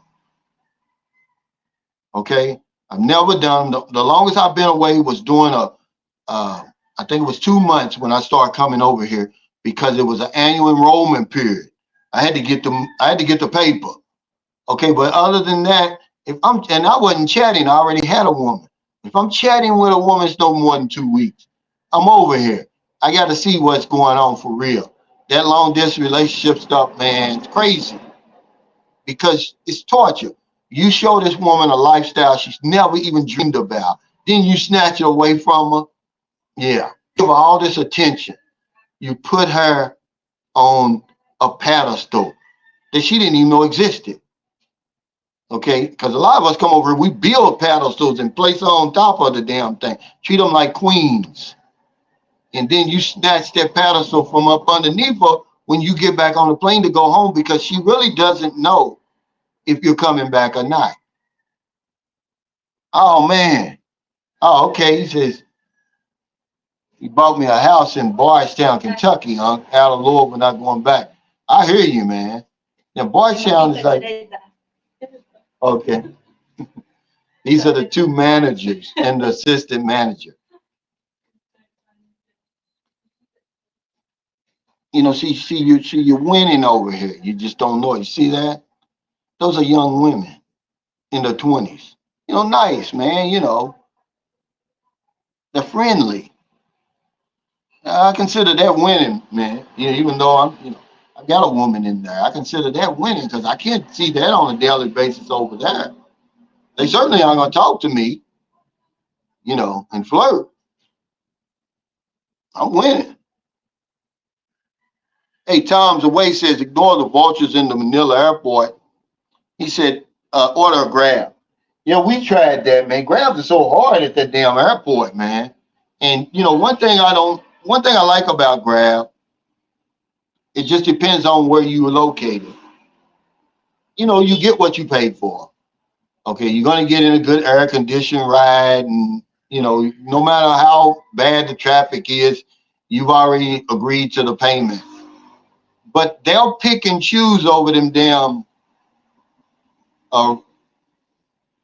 Okay. I've never done them. The longest I've been away was doing I think it was 2 months when I started coming over here because it was an annual enrollment period. I had to get the paper. Okay. But other than that, and I wasn't chatting, I already had a woman. If I'm chatting with a woman, it's no more than 2 weeks. I'm over here. I got to see what's going on for real. That long distance relationship stuff, man, it's crazy because it's torture. You show this woman a lifestyle she's never even dreamed about. Then you snatch it away from her. Yeah. Give her all this attention. You put her on a pedestal that she didn't even know existed. Okay, because a lot of us come over here, we build pedestals and place her on top of the damn thing. Treat them like queens. And then you snatch that pedestal from up underneath her when you get back on the plane to go home because she really doesn't know if you're coming back or not. Oh, man. Oh, okay. He says, he bought me a house in Bardstown, Kentucky, out of Louisville, not going back. I hear you, man. Now, Bardstown is like, okay. These are the two managers and the assistant manager. You know, see, you're winning over here. You just don't know it. You see that? Those are young women in their 20s. You know, nice, man. You know, they're friendly. I consider that winning, man. You know, even though I got a woman in there, I consider that winning because I can't see that on a daily basis over there. They certainly aren't going to talk to me, you know, and flirt. I'm winning. Hey, Tom's away says, ignore the vultures in the Manila airport. He said, order a Grab. You know, we tried that, man. Grabs are so hard at that damn airport, man. And, you know, one thing I like about Grab, it just depends on where you are located. You know, you get what you paid for. Okay, you're going to get in a good air-conditioned ride. And, you know, no matter how bad the traffic is, you've already agreed to the payment. But they'll pick and choose over them damn,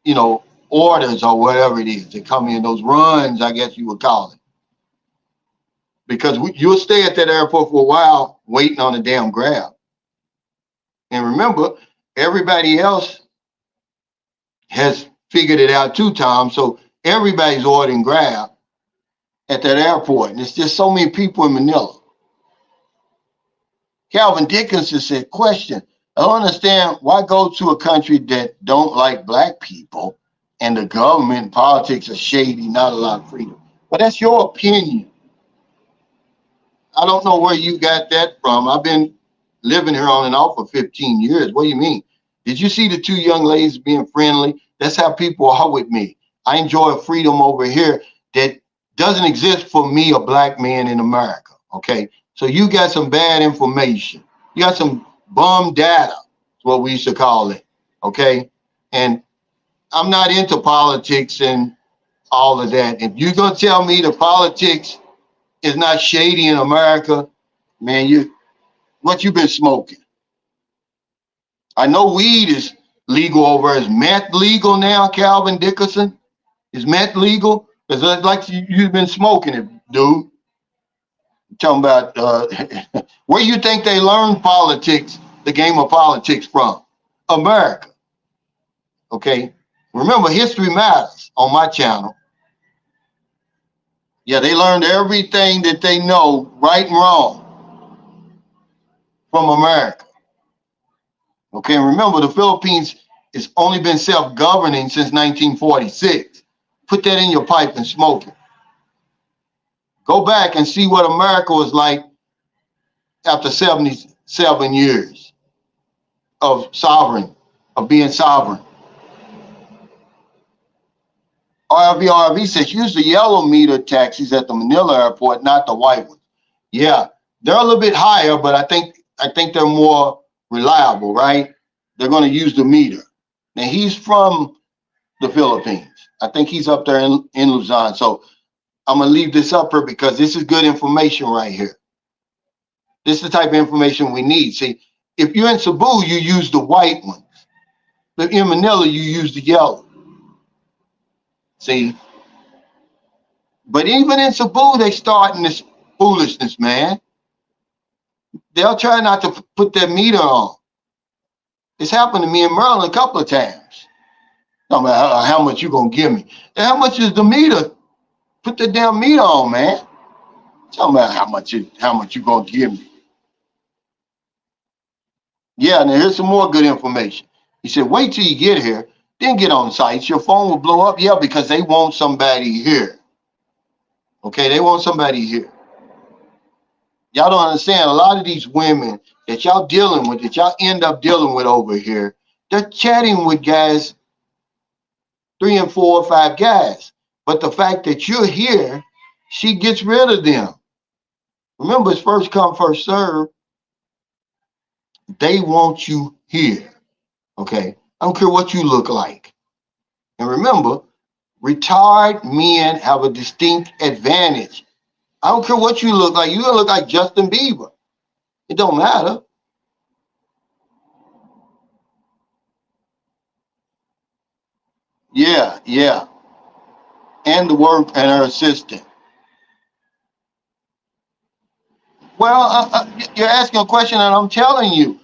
you know, orders or whatever it is. They come in those runs, I guess you would call it. Because you'll stay at that airport for a while waiting on a damn Grab. And remember, everybody else has figured it out too, Tom. So everybody's ordering Grab at that airport. And it's just so many people in Manila. Calvin Dickinson said, question, I don't understand why go to a country that don't like black people and the government and politics are shady, not a lot of freedom. But that's your opinion. I don't know where you got that from. I've been living here on and off for 15 years. What do you mean? Did you see the two young ladies being friendly? That's how people are with me. I enjoy a freedom over here that doesn't exist for me, a black man in America. Okay. So you got some bad information. You got some bum data, is what we used to call it. Okay. And I'm not into politics and all of that. If you're going to tell me the politics is not shady in America, man, what you been smoking? I know weed is legal over. Is meth legal now, Calvin Dickinson? Is meth legal? Because like you've been smoking it, dude. I'm talking about where you think they learn politics, the game of politics from? America. Okay. Remember, History Matters on my channel. Yeah, they learned everything that they know, right and wrong, from America. Okay, and remember, the Philippines has only been self-governing since 1946. Put that in your pipe and smoke it. Go back and see what America was like after 77 years of being sovereign. RV says use the yellow meter taxis at the Manila airport, not the white ones. Yeah, they're a little bit higher, but I think they're more reliable, right? They're going to use the meter. Now he's from the Philippines. I think he's up there in Luzon. So I'm going to leave this up here because this is good information right here. This is the type of information we need. See, if you're in Cebu, you use the white ones. But in Manila, you use the yellow. See? But even in Cebu, they starting this foolishness, man. They'll try not to put their meter on. It's happened to me in Maryland a couple of times. No matter how much you gonna give me. And how much is the meter? Put the damn meter on, man. Tell me how much you gonna give me. Yeah, now here's some more good information. He said, wait till you get here, then get on sites. Your phone will blow up. Yeah, because they want somebody here. Okay, they want somebody here. Y'all don't understand. A lot of these women that y'all dealing with, that y'all end up dealing with over here, they're chatting with guys, 3 and 4 or 5 guys. But the fact that you're here, she gets rid of them. Remember, it's first come, first serve. They want you here. Okay? I don't care what you look like. And remember, retired men have a distinct advantage. I don't care what you look like. You look like Justin Bieber. It don't matter. Yeah. And the work and her assistant. Well, you're asking a question and I'm telling you.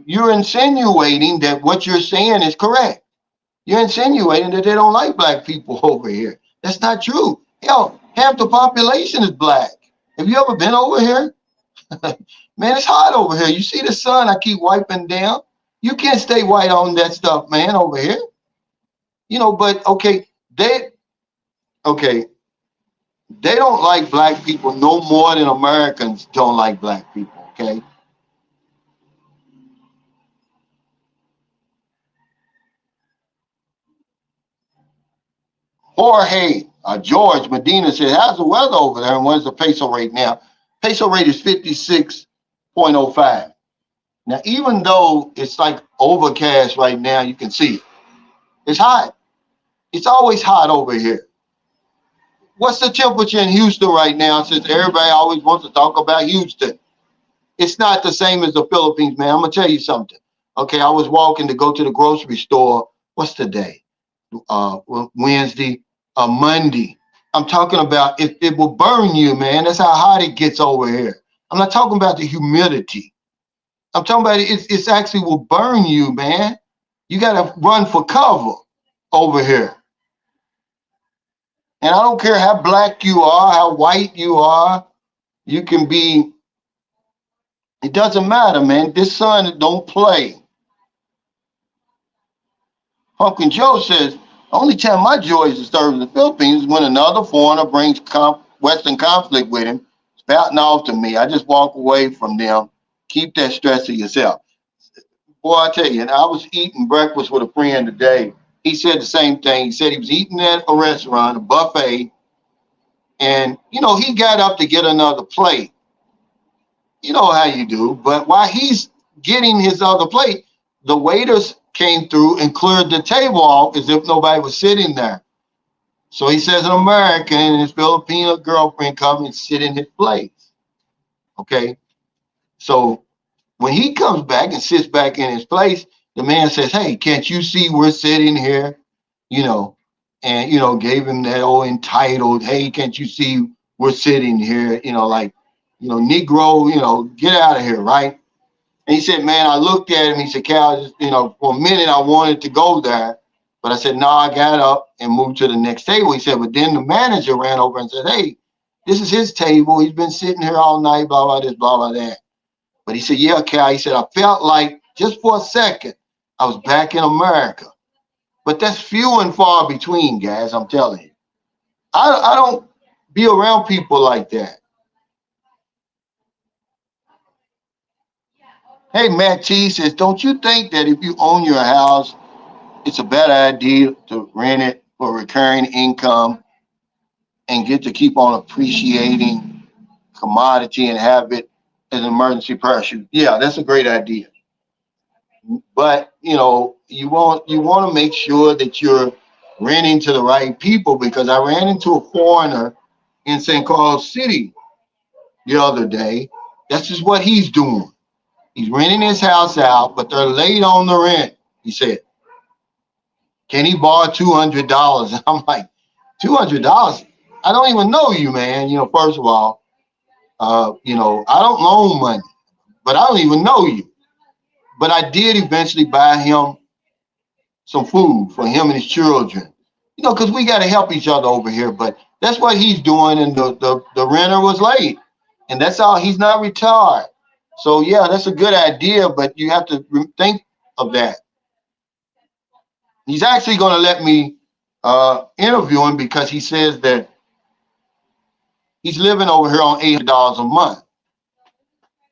You're insinuating that what you're saying is correct. You're insinuating that they don't like black people over here. That's not true. Hell, half the population is black. Have you ever been over here? Man, it's hot over here. You see the sun I keep wiping down? You can't stay white on that stuff, man, over here. But okay, they don't like black people no more than Americans don't like black people, okay? Jorge, George Medina said, how's the weather over there and what's the peso rate now? Peso rate is 56.05. Now, even though it's like overcast right now, you can see it. It's hot. It's always hot over here. What's the temperature in Houston right now, since everybody always wants to talk about Houston? It's not the same as the Philippines, man. I'm going to tell you something. Okay, I was walking to go to the grocery store. What's the day? Wednesday, Monday. I'm talking about it will burn you, man. That's how hot it gets over here. I'm not talking about the humidity. I'm talking about it's actually will burn you, man. You got to run for cover over here. And I don't care how black you are, how white you are. You can be It doesn't matter, man. This son don't play. Pumpkin Joe says, only time my joy is disturbed in the Philippines is when another foreigner brings Western conflict with him, spouting off to me. I just walk away from them. Keep that stress to yourself. Boy, I tell you, and I was eating breakfast with a friend today. He said the same thing. He said he was eating at a restaurant, a buffet, and, he got up to get another plate. You know how you do. But while he's getting his other plate, the waiters came through and cleared the table off as if nobody was sitting there. So he says an American and his Filipino girlfriend come and sit in his place. Okay. So when he comes back and sits back in his place, the man says, hey, can't you see we're sitting here? And, gave him that old entitled, hey, can't you see we're sitting here? Negro, get out of here, right? And he said, man, I looked at him. He said, Cal, for a minute I wanted to go there. But I said, no, I got up and moved to the next table. He said, but then the manager ran over and said, hey, this is his table. He's been sitting here all night, blah, blah, this, blah, blah, that. But he said, yeah, Cal, he said, I felt like just for a second, I was back in America. But that's few and far between, guys, I'm telling you. I don't be around people like that. Hey, Matt T says, don't you think that if you own your house, it's a better idea to rent it for recurring income and get to keep on appreciating commodity and have it as an emergency parachute? Yeah, that's a great idea. But, you want to make sure that you're renting to the right people, because I ran into a foreigner in St. Carlos City the other day. That's just what he's doing. He's renting his house out, but they're late on the rent. He said, can he borrow $200? And I'm like, $200? I don't even know you, man. First of all, I don't loan money, but I don't even know you. But I did eventually buy him some food for him and his children, because we got to help each other over here. But that's what he's doing. And the renter was late, and that's all. He's not retired. So, yeah, that's a good idea, but you have to think of that. He's actually going to let me interview him, because he says that he's living over here on $800 a month.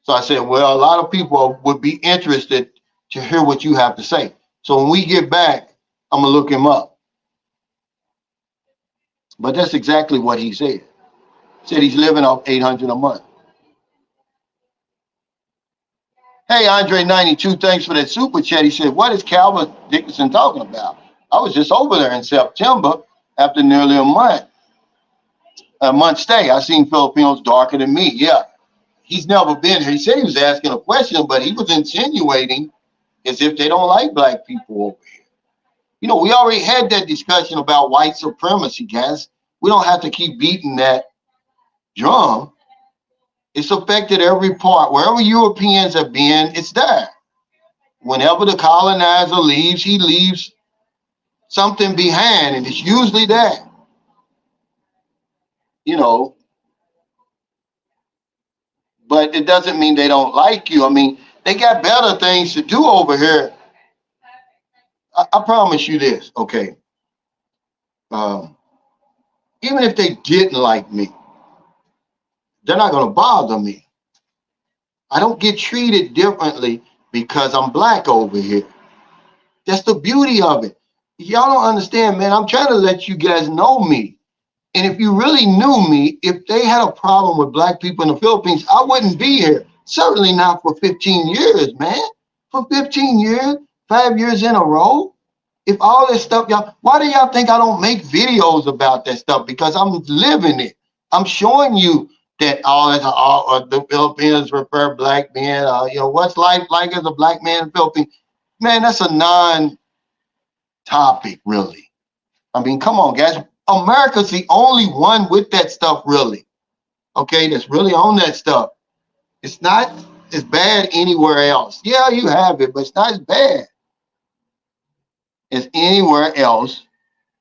So I said, well, a lot of people would be interested to hear what you have to say. So when we get back, I'm going to look him up. But that's exactly what he said. He said he's living off $800 a month. Hey, Andre92, thanks for that super chat. He said, what is Calvin Dickinson talking about? I was just over there in September after nearly a month stay. I seen Filipinos darker than me. Yeah, he's never been here. He said he was asking a question, but he was insinuating as if they don't like black people over here. We already had that discussion about white supremacy, guys. We don't have to keep beating that drum. It's affected every part. Wherever Europeans have been, it's there. Whenever the colonizer leaves, he leaves something behind, and it's usually that. But it doesn't mean they don't like you. I mean, they got better things to do over here. I promise you this, okay? Even if they didn't like me, they're not going to bother me. I don't get treated differently because I'm black over here. That's the beauty of it. Y'all don't understand, man. I'm trying to let you guys know me. And if you really knew me, if they had a problem with black people in the Philippines, I wouldn't be here. Certainly not for 15 years, man. For 15 years, 5 years in a row. If all this stuff, y'all, why do y'all think I don't make videos about that stuff? Because I'm living it. I'm showing you that all the Filipinos prefer black men. What's life like as a black man in the Philippines? Man, that's a non-topic, really. I mean, come on, guys. America's the only one with that stuff, really. Okay, that's really on that stuff. It's not as bad anywhere else. Yeah, you have it, but it's not as bad as anywhere else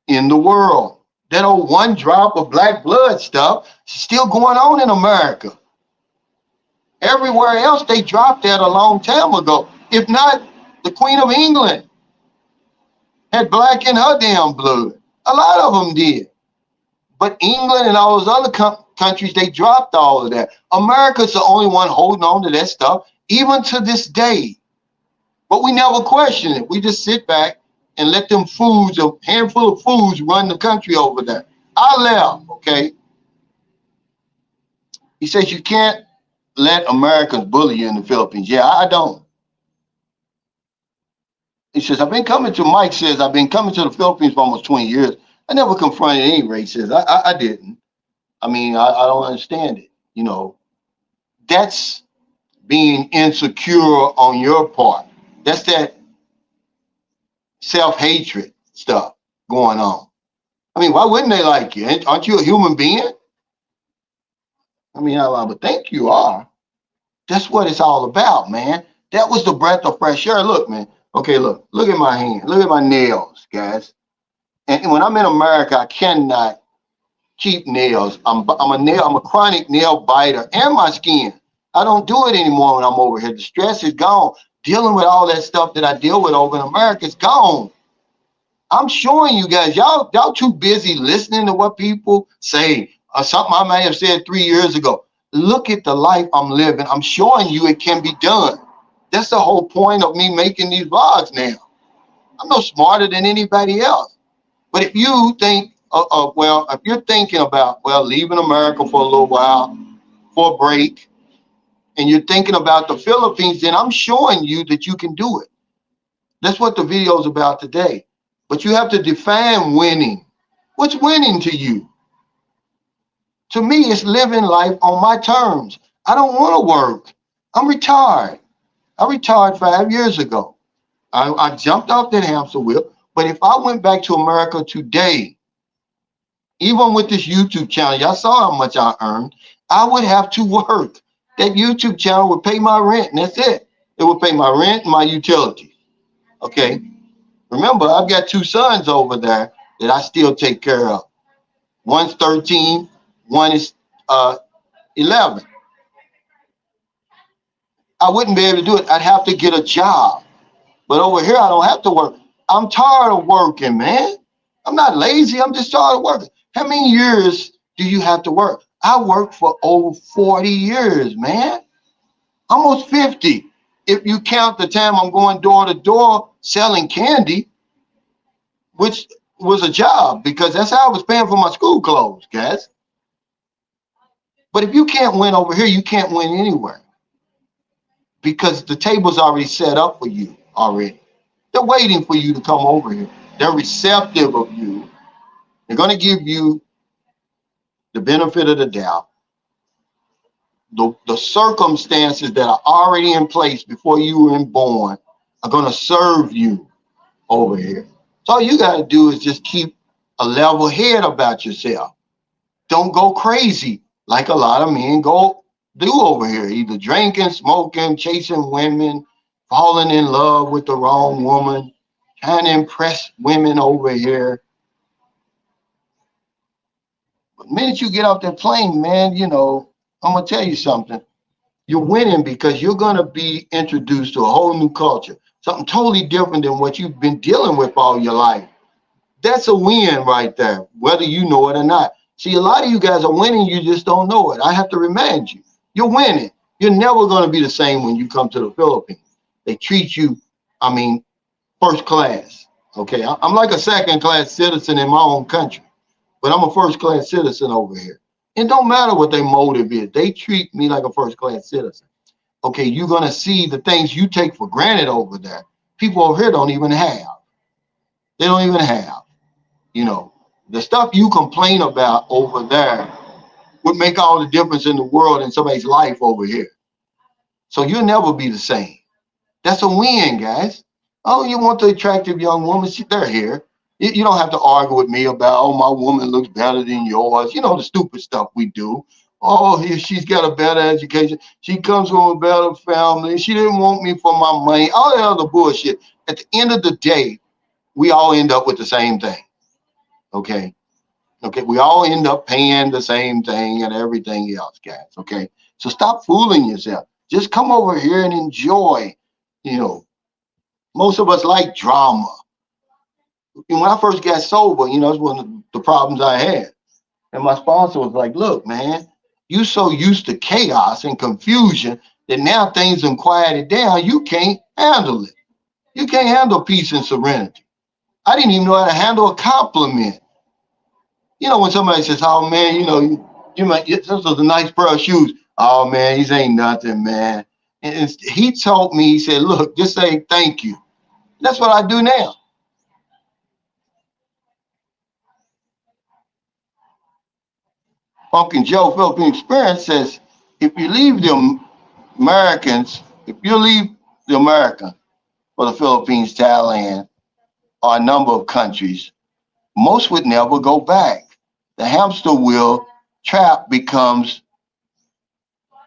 in the world. That old one drop of black blood stuff is still going on in America. Everywhere else, they dropped that a long time ago. If not, the Queen of England had black in her damn blood. A lot of them did. But England and all those other countries, they dropped all of that. America's the only one holding on to that stuff, even to this day. But we never question it. We just sit back and let them fools, a handful of fools, run the country over there. I left, okay? He says you can't let Americans bully you in the Philippines. Yeah, I don't. He says, Mike says, I've been coming to the Philippines for almost 20 years. I never confronted any racism. I didn't. I mean, I don't understand it. You know, that's being insecure on your part. That's that self-hatred stuff going on. I mean, why wouldn't they like you? Aren't you a human being? I mean, I would think you are. That's what it's all about, man. That was the breath of fresh air. Look, man. Okay, look at my hand. Look at my nails, guys. And when I'm in America, I cannot keep nails. I'm a chronic nail biter, and my skin. I don't do it anymore when I'm over here. The stress is gone. Dealing with all that stuff that I deal with over in America is gone. I'm showing you guys, y'all too busy listening to what people say or something I may have said 3 years ago. Look at the life I'm living. I'm showing you it can be done. That's the whole point of me making these vlogs now. I'm no smarter than anybody else. But if you think, if you're thinking about, leaving America for a little while, for a break, and you're thinking about the Philippines, then I'm showing you that you can do it. That's what the video is about today. But you have to define winning. What's winning to you? To me, it's living life on my terms. I don't want to work. I'm retired. I retired 5 years ago. I jumped off that hamster wheel. But if I went back to America today, even with this YouTube channel, y'all saw how much I earned, I would have to work. That YouTube channel would pay my rent, and that's it. It would pay my rent and my utilities. Okay? Remember, I've got 2 sons over there that I still take care of. One's 13, one is 11. I wouldn't be able to do it. I'd have to get a job. But over here, I don't have to work. I'm tired of working, man. I'm not lazy. I'm just tired of working. How many years do you have to work? I worked for over 40 years, man. Almost 50. If you count the time I'm going door to door selling candy, which was a job because that's how I was paying for my school clothes, guys. But if you can't win over here, you can't win anywhere because the table's already set up for you already. They're waiting for you to come over here. They're receptive of you. They're going to give you the benefit of the doubt. The circumstances that are already in place before you were born are going to serve you over here. So all you got to do is just keep a level head about yourself. Don't go crazy like a lot of men go do over here, either drinking, smoking, chasing women, falling in love with the wrong woman, trying to impress women over here. But the minute you get off that plane, man, you know, I'm going to tell you something. You're winning because you're going to be introduced to a whole new culture, something totally different than what you've been dealing with all your life. That's a win right there, whether you know it or not. See, a lot of you guys are winning, you just don't know it. I have to remind you, you're winning. You're never going to be the same when you come to the Philippines. They treat you, I mean, first class, okay? I'm like a second-class citizen in my own country, but I'm a first-class citizen over here. It don't matter what their motive is. They treat me like a first-class citizen. Okay, you're going to see the things you take for granted over there. People over here don't even have. They don't even have. You know, the stuff you complain about over there would make all the difference in the world in somebody's life over here. So you'll never be the same. That's a win, guys. Oh, you want the attractive young woman? They're here. You don't have to argue with me about, oh, my woman looks better than yours. You know, the stupid stuff we do. Oh, she's got a better education. She comes from a better family. She didn't want me for my money. All that other bullshit. At the end of the day, we all end up with the same thing. Okay? Okay, we all end up paying the same thing and everything else, guys. Okay? So stop fooling yourself. Just come over here and enjoy. You know, most of us like drama. And when I first got sober, it's one of the problems I had. And my sponsor was like, look, man, you so used to chaos and confusion that now things have quieted down. You can't handle it. You can't handle peace and serenity. I didn't even know how to handle a compliment. When somebody says, oh, man, you might get this was a nice pair of shoes. Oh, man, these ain't nothing, man. And he told me, he said, look, just say thank you. That's what I do now. Pumpkin Joe Philippine Experience says, if you leave the American for the Philippines, Thailand, or a number of countries, most would never go back. The hamster wheel trap becomes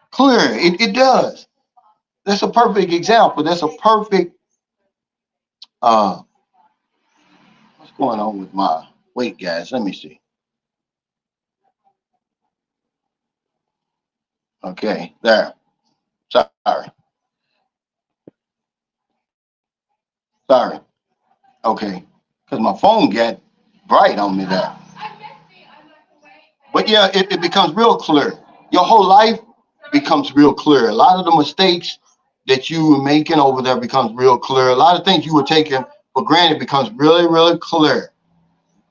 clear. It does. That's a perfect example. That's a perfect, what's going on with my, wait, guys, let me see. Okay, there. Sorry. Okay, because my phone got bright on me there. But yeah, it becomes real clear. Your whole life becomes real clear. A lot of the mistakes that you were making over there becomes real clear. A lot of things you were taking for granted becomes really, really clear.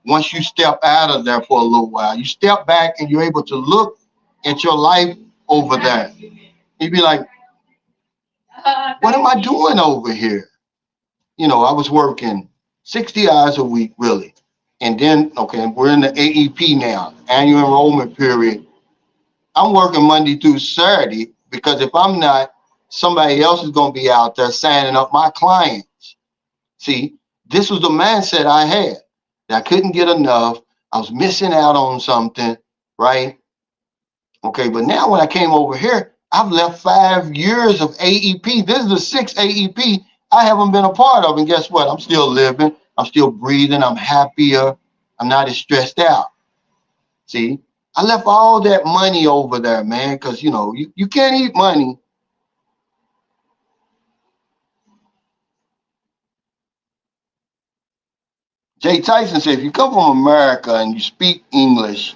Once you step out of there for a little while, you step back and you're able to look at your life over there. You'd be like, what am I doing over here? I was working 60 hours a week, really. And then, okay, we're in the AEP now, annual enrollment period. I'm working Monday through Saturday because if I'm not, somebody else is going to be out there signing up my clients. See, this was the mindset I had. That I couldn't get enough. I was missing out on something, right? Okay, but now when I came over here, I've left 5 years of AEP. This is the 6th AEP I haven't been a part of. And guess what? I'm still living. I'm still breathing. I'm happier. I'm not as stressed out. See, I left all that money over there, man, because, you can't eat money. Jay Tyson said, if you come from America and you speak English,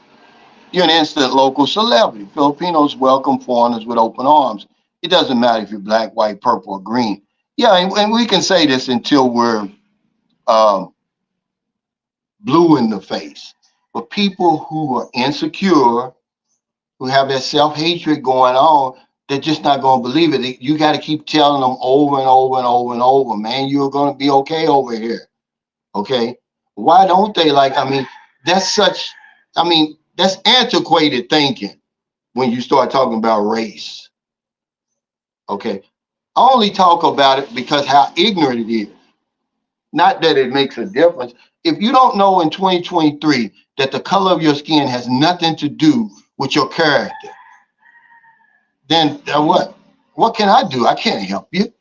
you're an instant local celebrity. Filipinos welcome foreigners with open arms. It doesn't matter if you're black, white, purple, or green. Yeah, and we can say this until we're blue in the face. But people who are insecure, who have that self-hatred going on, they're just not going to believe it. You got to keep telling them over and over and over and over, man, you're going to be okay over here. Okay? Why don't they that's antiquated thinking when you start talking about race. Okay? I only talk about it because how ignorant it is. Not that it makes a difference. If you don't know in 2023 that the color of your skin has nothing to do with your character, then what? What can I do? I can't help you.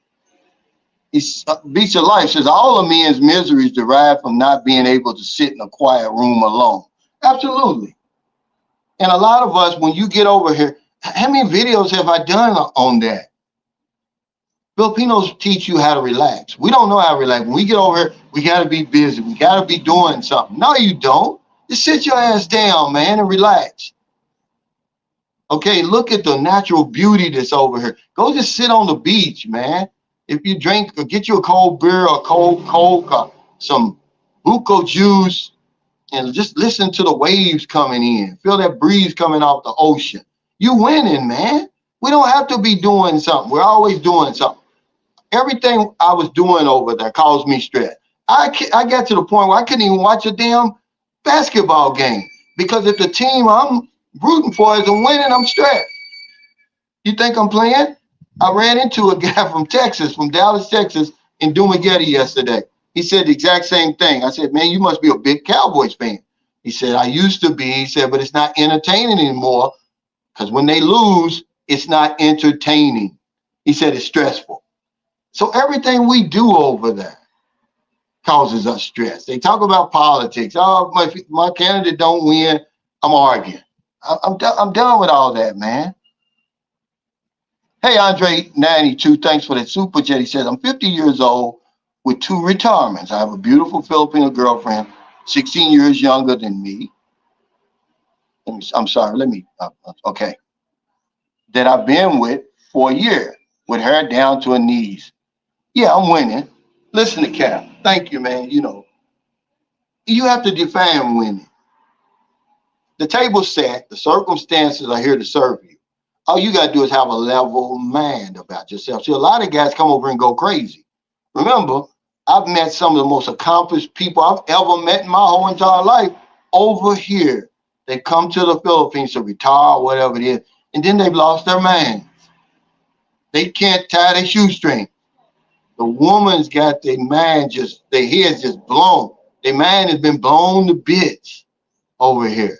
It's Beach of Life says all of men's miseries derive from not being able to sit in a quiet room alone. Absolutely. And a lot of us, when you get over here, how many videos have I done on that? Filipinos teach you how to relax. We don't know how to relax. When we get over here, we got to be busy. We got to be doing something. No, you don't. Just sit your ass down, man, and relax. Okay, look at the natural beauty that's over here. Go just sit on the beach, man. If you drink, or get you a cold beer or cold Coke or some buko juice and just listen to the waves coming in. Feel that breeze coming off the ocean. You winning, man. We don't have to be doing something. We're always doing something. Everything I was doing over there caused me stress. I got to the point where I couldn't even watch a damn basketball game because if the team I'm rooting for isn't winning, I'm stressed. You think I'm playing? I ran into a guy from Texas, from Dallas, Texas, in Dumaguete yesterday. He said the exact same thing. I said, man, you must be a big Cowboys fan. He said, I used to be. He said, but it's not entertaining anymore because when they lose, it's not entertaining. He said it's stressful. So everything we do over there causes us stress. They talk about politics. Oh, my candidate don't win, I'm arguing. I'm done with all that, man. Hey, Andre 92, thanks for that super chat. He says, I'm 50 years old with 2 retirements. I have a beautiful Filipino girlfriend, 16 years younger than me. I'm sorry, okay. That I've been with for a year with her down to her knees. Yeah, I'm winning. Listen to Cap. Thank you, man. You know, you have to define winning. The table's set, the circumstances are here to serve you. All you got to do is have a level mind about yourself. See, a lot of guys come over and go crazy. Remember, I've met some of the most accomplished people I've ever met in my whole entire life over here. They come to the Philippines to retire, whatever it is, and then they've lost their mind. They can't tie their shoestring. The woman's got their mind just, their head's just blown. Their mind has been blown to bits over here.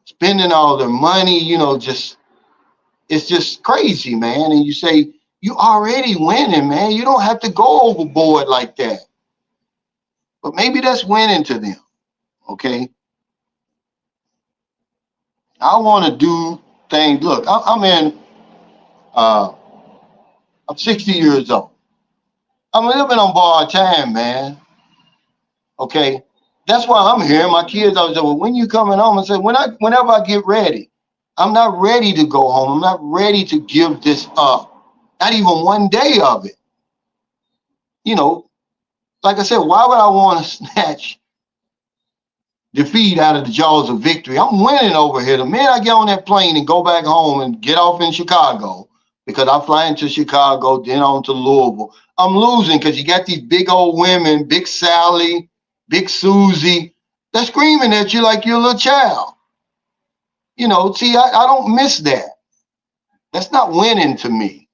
Spending all their money, you know, just, it's just crazy, man. And you say, you already winning, man. You don't have to go overboard like that. But maybe that's winning to them, okay? I want to do things. Look, I'm 60 years old. I'm living on borrowed time, man. Okay, that's why I'm here. My kids always say, well, when you coming home? I said, whenever I get ready. I'm not ready to go home. I'm not ready to give this up. Not even one day of it. You know, like I said, why would I want to snatch defeat out of the jaws of victory? I'm winning over here. The minute I get on that plane and go back home and get off in Chicago, because I fly into Chicago, then on to Louisville, I'm losing because you got these big old women, Big Sally, Big Susie, they're screaming at you like you're a little child. You know, see, I don't miss that. That's not winning to me.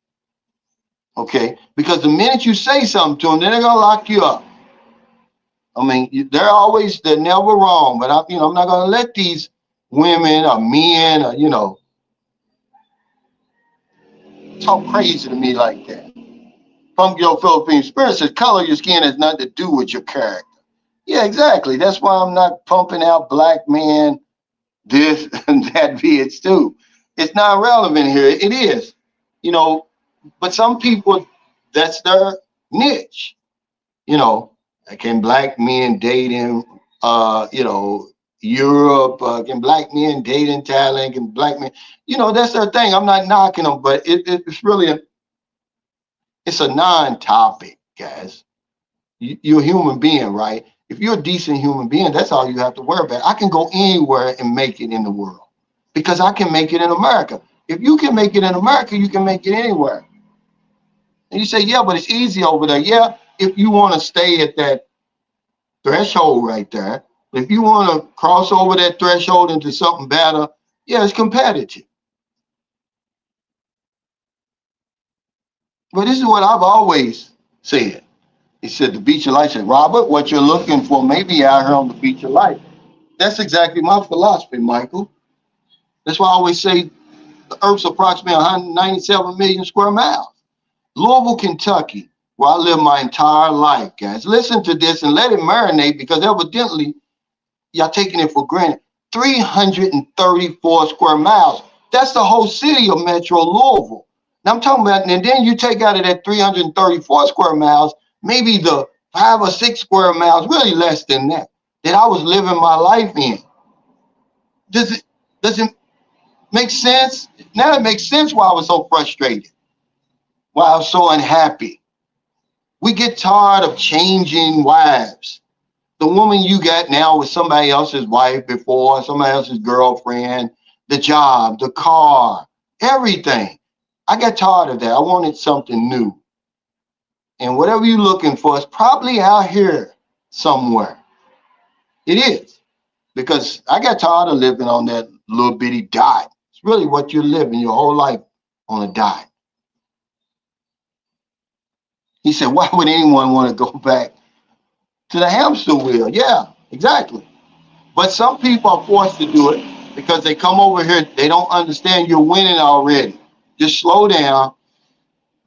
Okay, because the minute you say something to them, then they're gonna lock you up. I mean, they're never wrong, but I'm not gonna let these women or men or, talk crazy to me like that. From your Philippine spirit says, color your skin has nothing to do with your character. Yeah, exactly. That's why I'm not pumping out black men, this and that vids too. It's not relevant here. It is, but some people, that's their niche. Can black men date in, Europe? Can black men date in Thailand? Can black men, that's their thing. I'm not knocking them, but it's really it's a non-topic, guys. You're a human being, right? If you're a decent human being, that's all you have to worry about. I can go anywhere and make it in the world because I can make it in America. If you can make it in America, you can make it anywhere. And you say, yeah, but it's easy over there. Yeah, if you want to stay at that threshold right there. If you want to cross over that threshold into something better, yeah, it's competitive. But this is what I've always said. He said, the beach of life. Said, Robert, what you're looking for may be out here on the beach of life. That's exactly my philosophy, Michael. That's why I always say the Earth's approximately 197 million square miles. Louisville, Kentucky, where I lived my entire life, guys. Listen to this and let it marinate, because evidently y'all taking it for granted. 334 square miles. That's the whole city of Metro Louisville. Now I'm talking about, and then you take out of that 334 square miles, maybe the 5 or 6 square miles, really less than that I was living my life in. Does it make sense? Now it makes sense why I was so frustrated, why I was so unhappy. We get tired of changing wives. The woman you got now was somebody else's wife before, somebody else's girlfriend, the job, the car, everything. I got tired of that. I wanted something new. And whatever you're looking for is probably out here somewhere. It is. Because I got tired of living on that little bitty dot. It's really what you're living your whole life on a dot. He said, why would anyone want to go back to the hamster wheel? Yeah, exactly. But some people are forced to do it because they come over here. They don't understand you're winning already. Just slow down,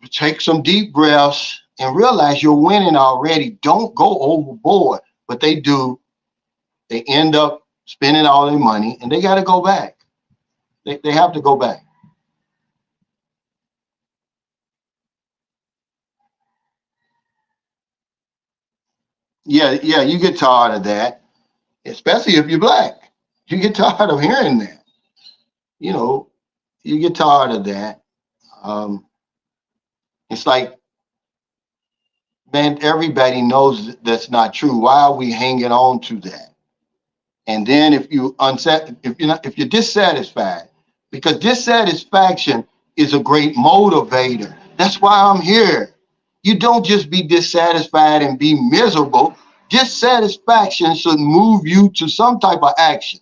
take some deep breaths, and realize you're winning already. Don't go overboard. But they do. They end up spending all their money, and they got to go back. They have to go back. yeah, you get tired of that, especially if you're black. You get tired of hearing that. You know, you get tired of that. Um, it's like, man, everybody knows that's not true. Why are we hanging on to that? And then if you're dissatisfied, because dissatisfaction is a great motivator. That's why I'm here. You don't just be dissatisfied and be miserable. Dissatisfaction should move you to some type of action.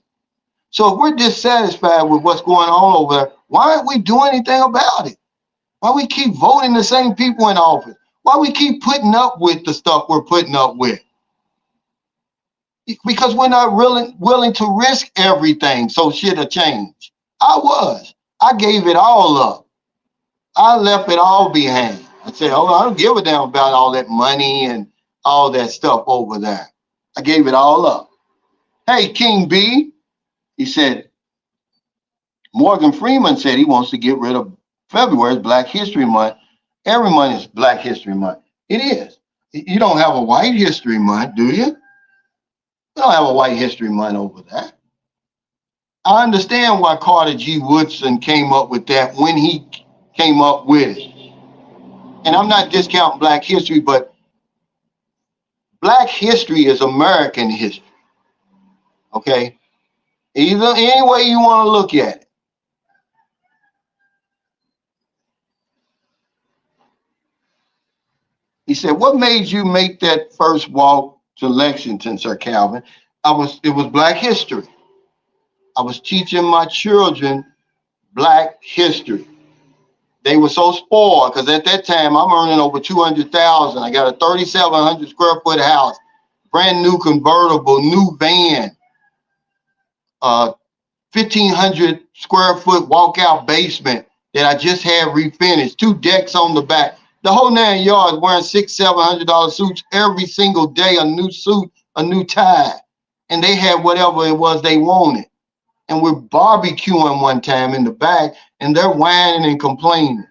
So if we're dissatisfied with what's going on over there, why aren't we doing anything about it? Why we keep voting the same people in office? Why we keep putting up with the stuff we're putting up with? Because we're not really willing to risk everything so shit'll change. I was. I gave it all up. I left it all behind. I said, oh, I don't give a damn about all that money and all that stuff over there. I gave it all up. Hey, King B, he said, Morgan Freeman said he wants to get rid of February's Black History Month. Every month is Black History Month. It is. You don't have a White History Month, do you? You don't have a White History Month over there. I understand why Carter G. Woodson came up with that when he came up with it. And I'm not discounting Black history, but Black history is American history. Okay? Either any way you want to look at it. He said, what made you make that first walk to Lexington, Sir Calvin? It was Black history. I was teaching my children Black history. They were so spoiled because at that time I'm earning over 200,000. I got a 3,700 square foot house, brand new convertible, new van, 1,500 square foot walkout basement that I just had refinished, 2 decks on the back, the whole 9 yards, wearing $600-700 suits every single day, a new suit, a new tie, and they had whatever it was they wanted. And we're barbecuing one time in the back, and they're whining and complaining.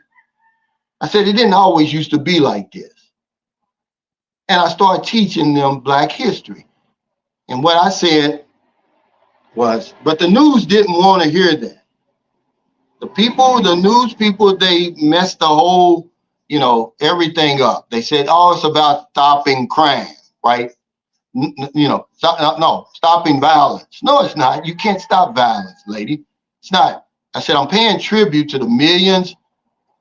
I said, it didn't always used to be like this. And I started teaching them Black history. And what I said was, but the news didn't want to hear that. The news people, they messed the whole, everything up. They said, oh, it's about stopping crime, right? Stopping violence. No, it's not. You can't stop violence, lady. It's not. I said, I'm paying tribute to the millions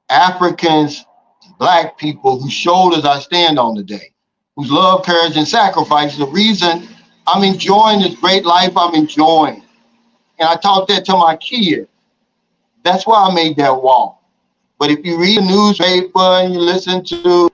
Africans, Black people whose shoulders I stand on today, whose love, courage, and sacrifice is the reason I'm enjoying this great life I'm enjoying. And I taught that to my kids. That's why I made that wall. But if you read the newspaper and you listen to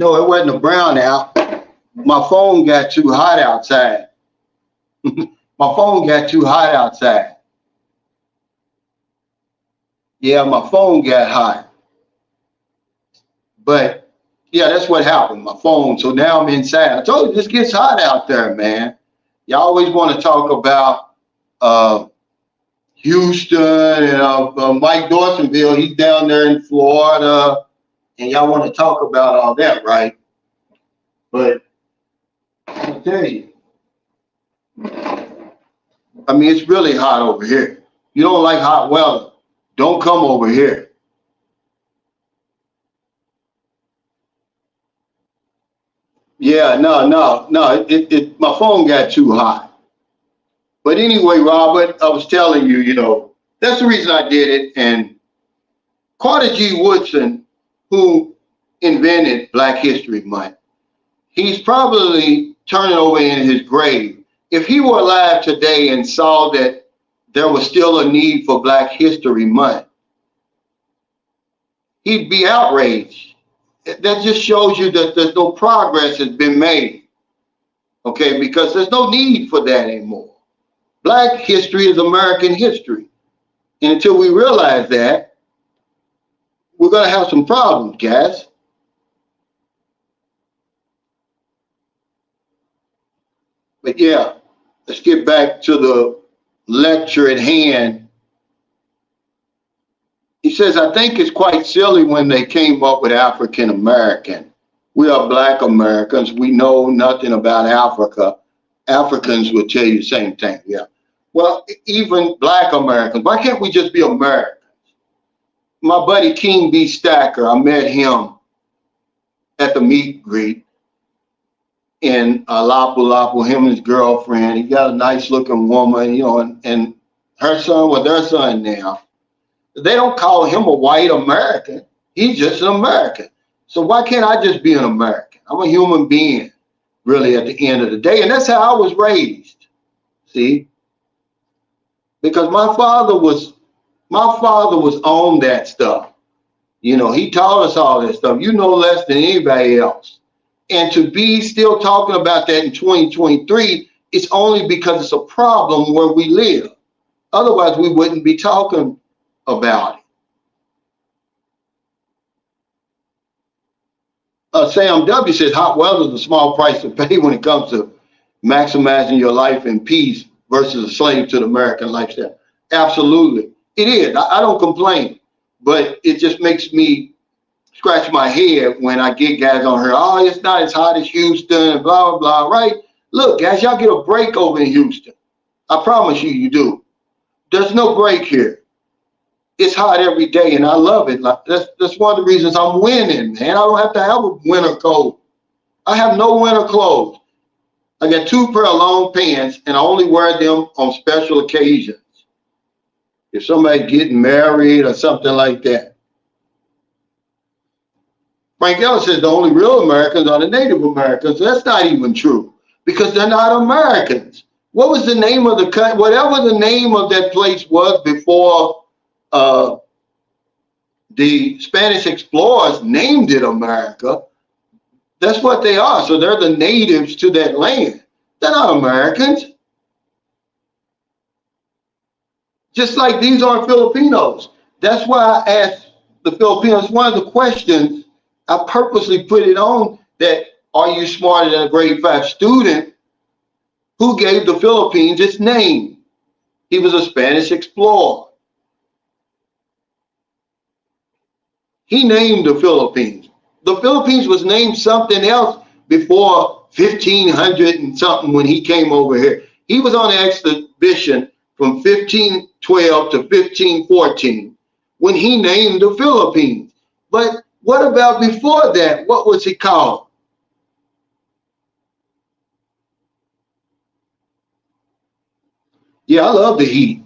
No, it wasn't a brownout. My phone got too hot outside. My phone got too hot outside. Yeah, my phone got hot. But yeah, that's what happened. My phone. So now I'm inside. I told you this gets hot out there, man. You always want to talk about Houston and Mike Dorsonville. He's down there in Florida, and y'all want to talk about all that, right? But I'll tell you, I mean, it's really hot over here. You don't like hot weather, don't come over here. Yeah, no. My phone got too hot. But anyway, Robert, I was telling you, that's the reason I did it. And Carter G. Woodson, who invented Black History Month, he's probably turning over in his grave. If he were alive today and saw that there was still a need for Black History Month, he'd be outraged. That just shows you that there's no progress has been made, okay? Because there's no need for that anymore. Black history is American history. And until we realize that, we're going to have some problems, guys. But yeah, let's get back to the lecture at hand. He says, I think it's quite silly when they came up with African American. We are Black Americans. We know nothing about Africa. Africans will tell you the same thing. Yeah. Well, even Black Americans, why can't we just be Americans? My buddy King B. Stacker, I met him at the meet and greet in Lapu, him and his girlfriend. He got a nice looking woman, and her son, well, their son now. They don't call him a white American. He's just an American. So why can't I just be an American? I'm a human being, really, at the end of the day. And that's how I was raised. See? Because my father was on that stuff. He taught us all that stuff. You know less than anybody else. And to be still talking about that in 2023, it's only because it's a problem where we live. Otherwise, we wouldn't be talking about it. Sam W. says hot weather is a small price to pay when it comes to maximizing your life in peace versus a slave to the American lifestyle. Absolutely. It is. I don't complain, but it just makes me scratch my head when I get guys on here. Oh, it's not as hot as Houston and blah, blah, blah, right? Look, guys, y'all get a break over in Houston. I promise you do. There's no break here. It's hot every day, and I love it. That's one of the reasons I'm winning, man. I don't have to have a winter coat. I have no winter clothes. I got 2 pair of long pants, and I only wear them on special occasions. If somebody's getting married or something like that. Frank Ellis says the only real Americans are the Native Americans. That's not even true, because they're not Americans. What was the name of the country? Whatever the name of that place was before the Spanish explorers named it America, that's what they are. So they're the natives to that land. They're not Americans. Just like these aren't Filipinos. That's why I asked the Filipinos, one of the questions, I purposely put it on that, are you smarter than a grade 5 student? Who gave the Philippines its name? He was a Spanish explorer. He named the Philippines. The Philippines was named something else before 1500 and something when he came over here. He was on an expedition from 1512 to 1514 when he named the Philippines. But what about before that? What was it called? Yeah, I love the heat.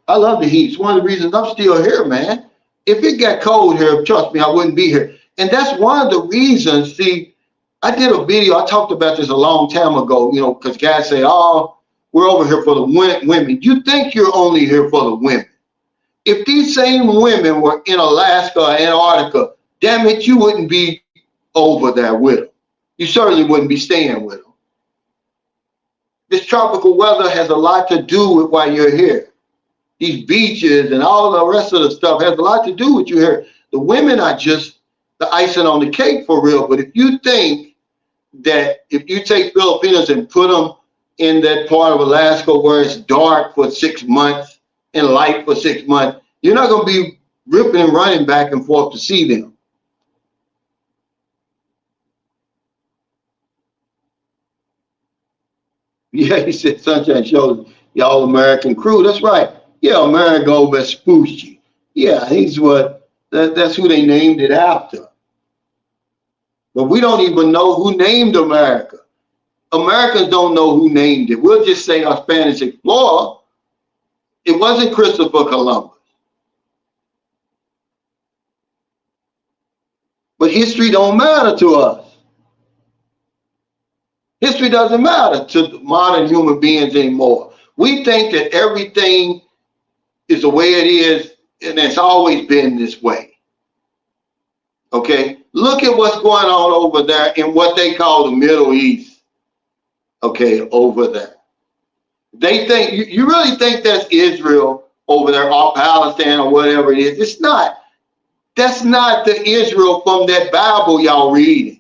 I love the heat. It's one of the reasons I'm still here, man. If it got cold here, trust me, I wouldn't be here. And that's one of the reasons. See, I did a video. I talked about this a long time ago, because guys say, oh, we're over here for the women. You think you're only here for the women. If these same women were in Alaska or Antarctica, damn it, you wouldn't be over there with them. You certainly wouldn't be staying with them. This tropical weather has a lot to do with why you're here. These beaches and all the rest of the stuff has a lot to do with you here. The women are just the icing on the cake for real. But if you think that if you take Filipinos and put them in that part of Alaska where it's dark for 6 months and light for 6 months, you're not going to be ripping and running back and forth to see them. Yeah, he said Sunshine shows y'all American crew. That's right. Yeah, Amerigo Vespucci. Yeah, he's what, that's who they named it after. But we don't even know who named America. Americans don't know who named it. We'll just say our Spanish explorer. It wasn't Christopher Columbus. But history don't matter to us. History doesn't matter to modern human beings anymore. We think that everything is the way it is, and it's always been this way. Okay? Look at what's going on over there in what they call the Middle East. Okay, over there. They think, you really think that's Israel over there, or Palestine, or whatever it is. It's not. That's not the Israel from that Bible y'all reading.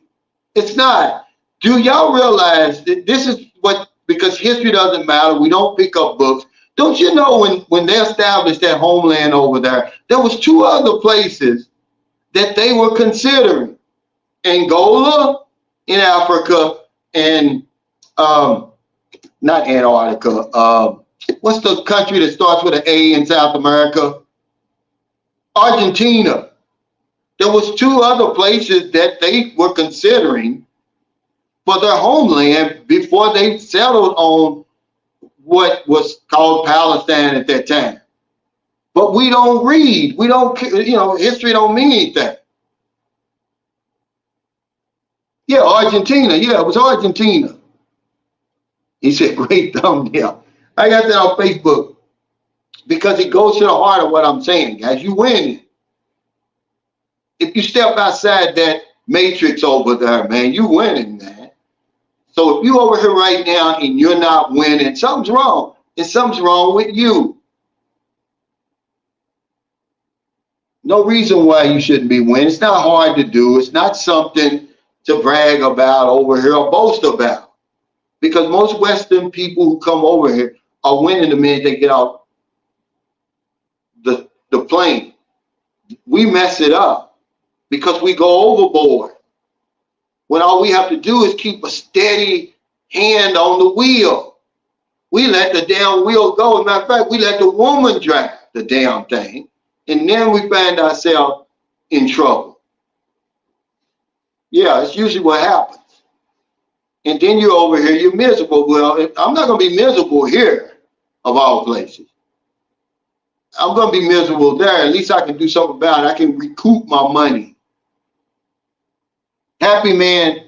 It's not. Do y'all realize that this is what, because history doesn't matter, we don't pick up books. Don't you know when they established that homeland over there, there was 2 other places that they were considering. Angola in Africa and not Antarctica. What's the country that starts with an A in South America? Argentina. There was 2 other places that they were considering for their homeland before they settled on what was called Palestine at that time. But we don't read. We don't, history don't mean anything. Yeah, Argentina. Yeah, it was Argentina. He said, great thumbnail. I got that on Facebook because it goes to the heart of what I'm saying, guys. You win. If you step outside that matrix over there, man, you winning, man. So if you over here right now and you're not winning, something's wrong. And something's wrong with you. No reason why you shouldn't be winning. It's not hard to do. It's not something to brag about over here or boast about. Because most Western people who come over here are winning the minute they get off the plane. We mess it up because we go overboard. When all we have to do is keep a steady hand on the wheel. We let the damn wheel go. As a matter of fact, we let the woman drive the damn thing. And then we find ourselves in trouble. Yeah, it's usually what happens. And then you're over here, you're miserable. Well, I'm not going to be miserable here, of all places. I'm going to be miserable there. At least I can do something about it. I can recoup my money. Happy Man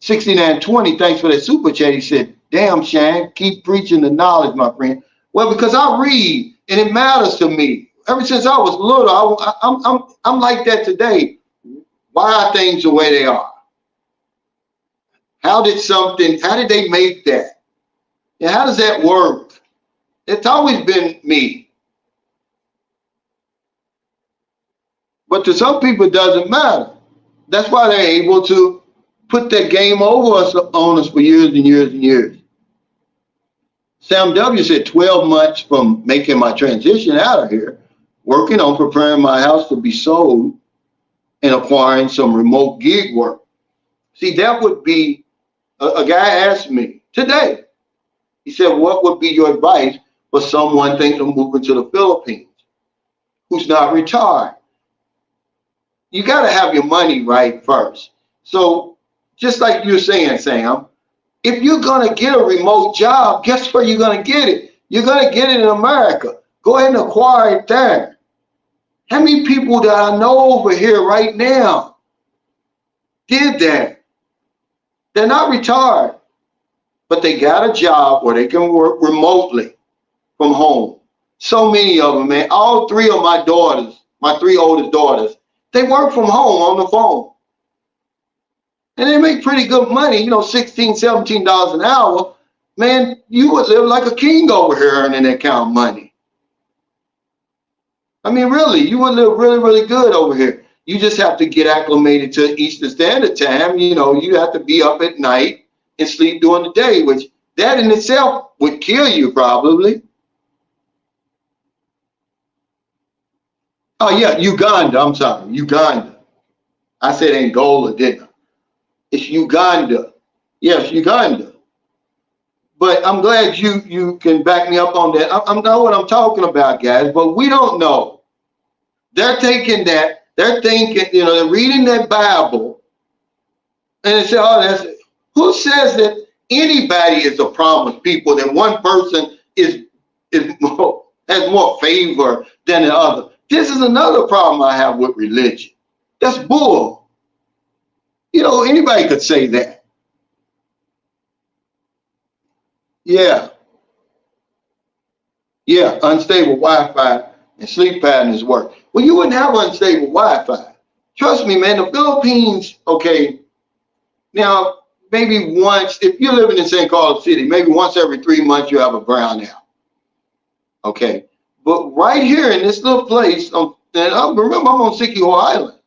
6920, thanks for that super chat. He said, damn, Shane, keep preaching the knowledge, my friend. Well, because I read, and it matters to me. Ever since I was little, I'm like that today. Why are things the way they are? How did they make that? And how does that work? It's always been me. But to some people, it doesn't matter. That's why they're able to put that game over us on us for years and years and years. Sam W. said 12 months from making my transition out of here, working on preparing my house to be sold and acquiring some remote gig work. See, that would be, a guy asked me today, he said, what would be your advice for someone thinking of moving to the Philippines who's not retired? You got to have your money right first. So just like you're saying, Sam, if you're going to get a remote job, guess where you're going to get it? You're going to get it in America. Go ahead and acquire it there. How many people that I know over here right now did that? They're not retired, but they got a job where they can work remotely from home. So many of them, man. All 3 of my daughters, my 3 oldest daughters, they work from home on the phone. and they make pretty good money, you know, $16, $17 an hour, man, you would live like a king over here earning that kind of money. I mean, really, you would live really, really good over here. You just have to get acclimated to Eastern Standard Time. You know, you have to be up at night and sleep during the day, which that in itself would kill you probably. Oh yeah, Uganda. I'm sorry, Uganda. I said Angola, didn't I? It's Uganda. Yes, Uganda. But I'm glad you can back me up on that. I know what I'm talking about, guys, but we don't know. They're taking that, they're thinking, you know, they're reading that Bible, and they say, oh, that's it. Who says that anybody is a promised people, that one person is more, has more favor than the other? This is another problem I have with religion. That's bull. You know, anybody could say that. Yeah. Yeah, unstable Wi-Fi and sleep patterns work. Well, you wouldn't have unstable Wi-Fi. Trust me, man, the Philippines, okay, now maybe once, if you're living in St. Carlos City, maybe once every 3 months you have a brownout. Okay, but right here in this little place, and I remember I'm on Siquijor Island.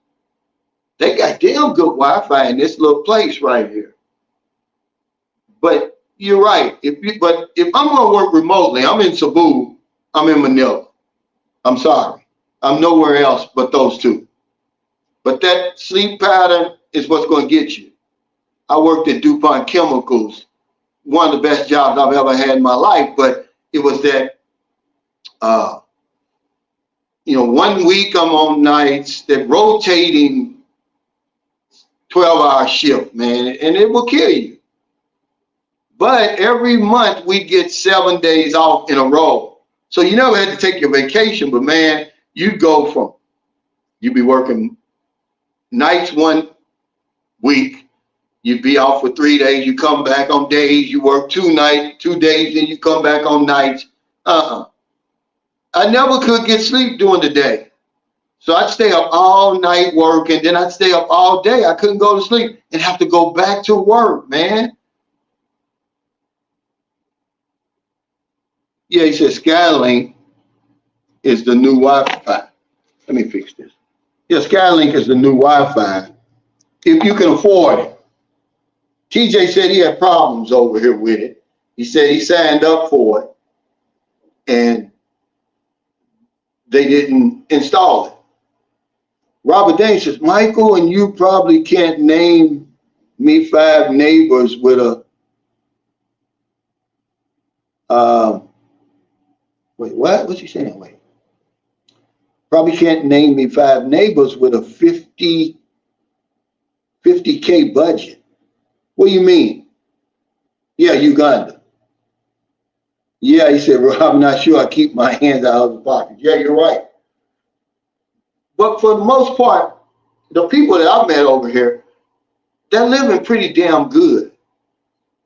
They got damn good Wi-Fi in this little place right here. But you're right. But if I'm going to work remotely, I'm in Cebu, I'm in Manila. I'm sorry. I'm nowhere else but those two. But that sleep pattern is what's going to get you. I worked at DuPont Chemicals, one of the best jobs I've ever had in my life, but it was that, you know, 1 week I'm on nights, that rotating 12-hour shift, man, and it will kill you. But every month we get 7 days off in a row. So you never had to take your vacation, but man, you'd be working nights 1 week, you'd be off for 3 days, you come back on days, you work 2 days, then you come back on nights. I never could get sleep during the day. So I'd stay up all night working, then I'd stay up all day. I couldn't go to sleep and have to go back to work, man. Yeah, he said Skylink is the new Wi-Fi. Let me fix this. Yeah, Skylink is the new Wi-Fi, if you can afford it. TJ said he had problems over here with it. He said he signed up for it and they didn't install it. Robert Dane says, Michael, and you probably can't name me 5 neighbors with a, wait, what? What's he saying? Wait. Probably can't name me 5 neighbors with a 50K budget. What do you mean? Yeah, Uganda. Yeah, he said, well, I'm not sure I keep my hands out of the pocket. Yeah, you're right. But for the most part, the people that I've met over here, they're living pretty damn good.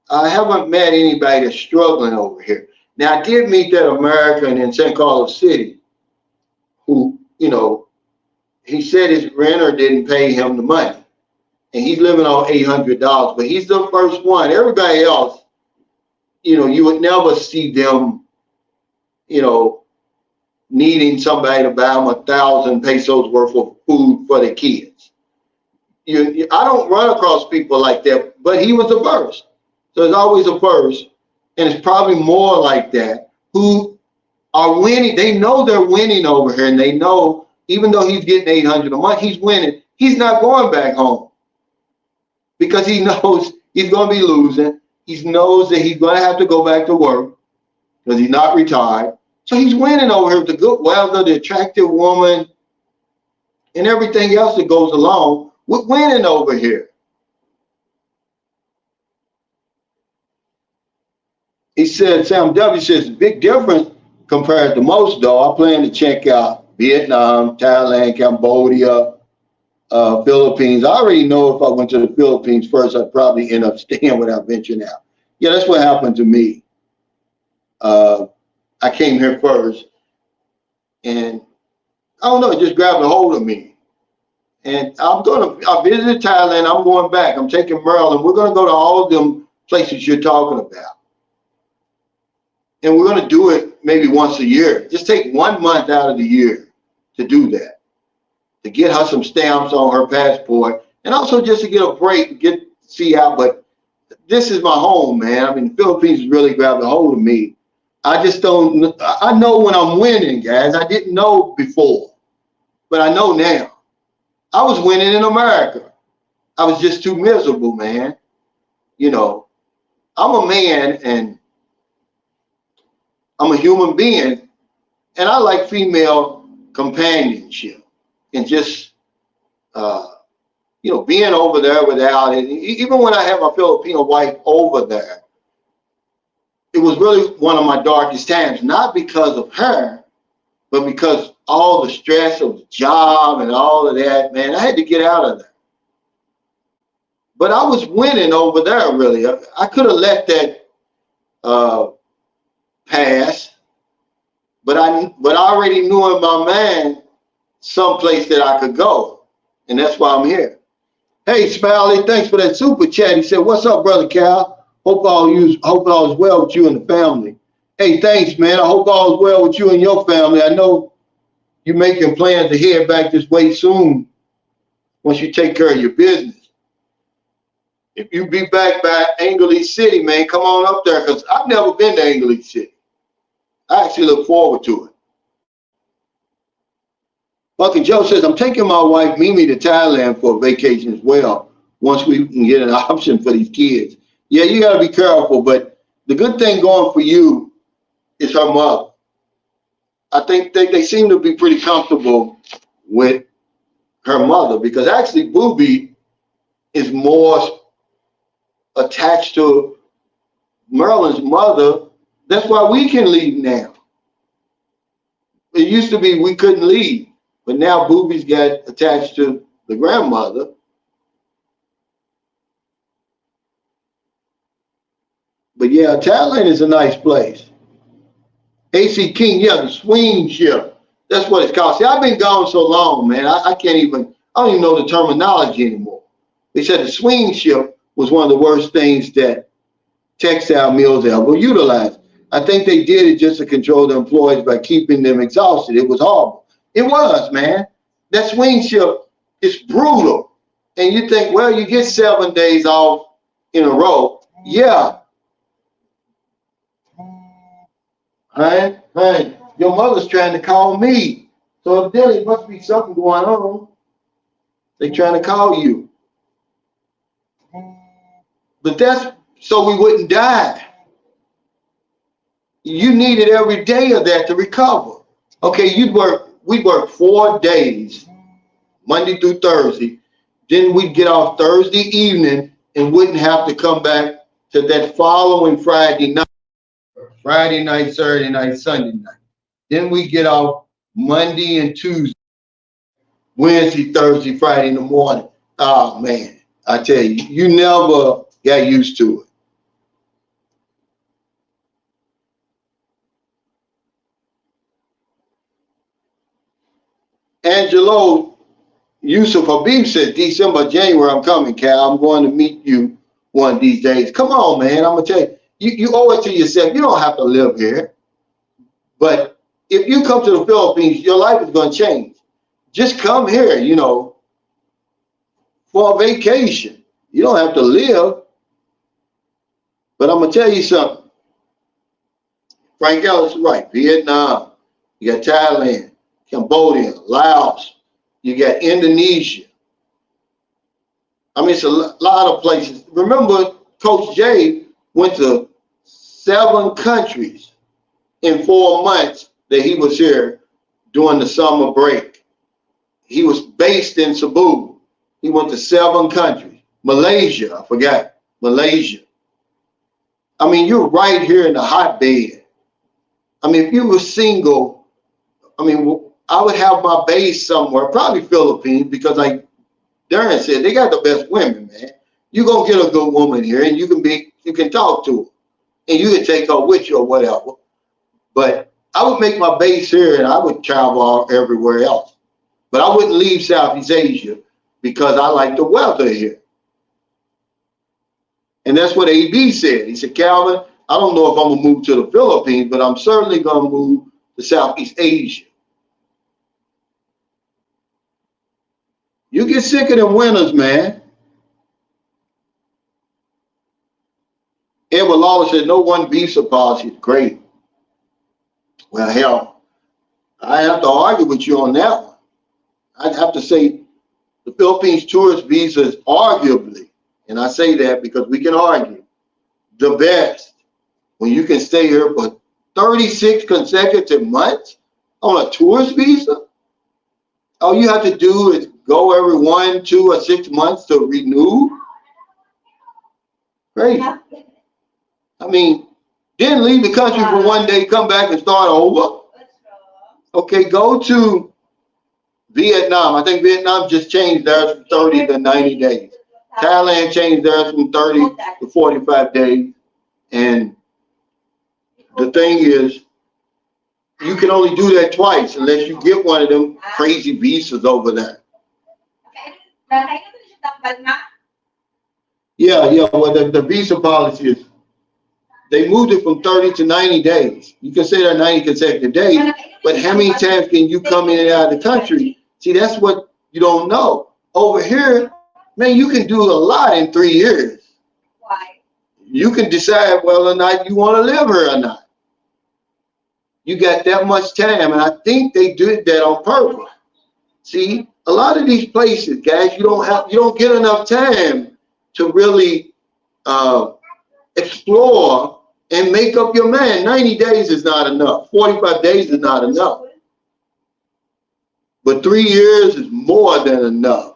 I haven't met anybody that's struggling over here. Now, I did meet that American in St. Carlos City who, you know, he said his renter didn't pay him the money. And he's living on $800, but he's the first one. Everybody else, you know, you would never see them, you know, needing somebody to buy them 1,000 pesos worth of food for their kids. I don't run across people like that, but he was the first. So there's always a first, and it's probably more like that, who are winning. They know they're winning over here, and they know even though he's getting 800 a month, he's winning. He's not going back home because he knows he's going to be losing. He knows that he's going to have to go back to work because he's not retired. So he's winning over here with the good weather, the attractive woman, and everything else that goes along with winning over here. He said, Sam W. says, big difference compared to most, though. I plan to check out Vietnam, Thailand, Cambodia, Philippines. I already know if I went to the Philippines first, I'd probably end up staying without venturing out. Yeah, that's what happened to me. I came here first, and I don't know, it just grabbed a hold of me. And I visited Thailand. I'm going back. I'm taking Maryland. We're going to go to all of them places you're talking about. And we're going to do it maybe once a year. Just take 1 month out of the year to do that, to get her some stamps on her passport, and also just to get a break, see out. But this is my home, man. I mean, the Philippines has really grabbed a hold of me. I just don't, I know when I'm winning, guys. I didn't know before, but I know now. I was winning in America. I was just too miserable, man. You know, I'm a man and I'm a human being, and I like female companionship and just, you know, being over there without it. Even when I had my Filipino wife over there, it was really one of my darkest times, not because of her, but because all the stress of the job and all of that, man, I had to get out of there. But I was winning over there, really. I could have let that pass, but I already knew in my mind someplace that I could go, and that's why I'm here. Hey, Smiley, thanks for that super chat. He said, "What's up, brother Cal? Hope all is well with you and the family." Hey, thanks, man. I hope all is well with you and your family. I know you're making plans to head back this way soon once you take care of your business. If you be back by Angeli City, man, come on up there, because I've never been to Angeli City. I actually look forward to it. Bucky Joe says, "I'm taking my wife Mimi to Thailand for a vacation as well, once we can get an option for these kids." Yeah, you got to be careful, but the good thing going for you is her mother. I think they seem to be pretty comfortable with her mother, because actually Booby is more attached to Merlin's mother. That's why we can leave now. It used to be we couldn't leave, but now Booby's got attached to the grandmother. But yeah, Thailand is a nice place. AC King, yeah, the swing ship. That's what it's called. See, I've been gone so long, man. I don't even know the terminology anymore. They said the swing ship was one of the worst things that textile mills ever utilized. I think they did it just to control the employees by keeping them exhausted. It was horrible. It was, man. That swing ship is brutal. And you think, well, you get 7 days off in a row. Yeah. Hey, your mother's trying to call me. So there must be something going on. They're trying to call you. But that's so we wouldn't die. You needed every day of that to recover. Okay, we'd work 4 days, Monday through Thursday. Then we'd get off Thursday evening and wouldn't have to come back to that following Friday night, Saturday night, Sunday night. Then we get off Monday and Tuesday, Wednesday, Thursday, Friday in the morning. Oh man, I tell you, you never got used to it. Angelo Yusuf Habib said, December, January, I'm coming, Cal. I'm going to meet you one of these days. Come on, man. I'm going to tell you. You owe it to yourself. You don't have to live here. But if you come to the Philippines, your life is going to change. Just come here, you know, for a vacation. You don't have to live. But I'm going to tell you something. Frank Ellis is right. Vietnam, you got Thailand, Cambodia, Laos, you got Indonesia. I mean, it's a lot of places. Remember, Coach Jay went to 7 countries in 4 months that he was here during the summer break. He was based in Cebu. He went to 7 countries. Malaysia, I forgot, Malaysia. I mean, you're right here in the hotbed. I mean, if you were single, I mean, I would have my base somewhere, probably Philippines, because like Darren said, they got the best women, man. You're going to get a good woman here, and you can talk to her, and you can take her with you or whatever. But I would make my base here, and I would travel everywhere else. But I wouldn't leave Southeast Asia. because I like the weather here. And that's what AB said. He said, Calvin, I don't know if I'm going to move to the Philippines, but I'm certainly going to move to Southeast Asia. You get sick of them winters, man. Edward Lawler said, no one visa policy is great. Well, hell, I have to argue with you on that one. I'd have to say the Philippines tourist visa is arguably, and I say that because we can argue, the best when you can stay here for 36 consecutive months on a tourist visa. All you have to do is go every 1, 2, or 6 months to renew. Great. I mean, then leave the country for one day, come back and start over. Okay, go to Vietnam. I think Vietnam just changed theirs from 30 to 90 days. Thailand changed theirs from 30 to 45 days. And the thing is, you can only do that twice unless you get one of them crazy visas over there. Yeah, well, the visa policy is, they moved it from 30 to 90 days. You can say that 90 consecutive days, but how many times can you come in and out of the country? See, that's what you don't know. Over here, man, you can do a lot in 3 years. Why? You can decide whether or not you want to live here or not. You got that much time, and I think they did that on purpose. See, a lot of these places, guys, you don't get enough time to really explore and make up your mind. 90 days is not enough. 45 days is not enough. But 3 years is more than enough.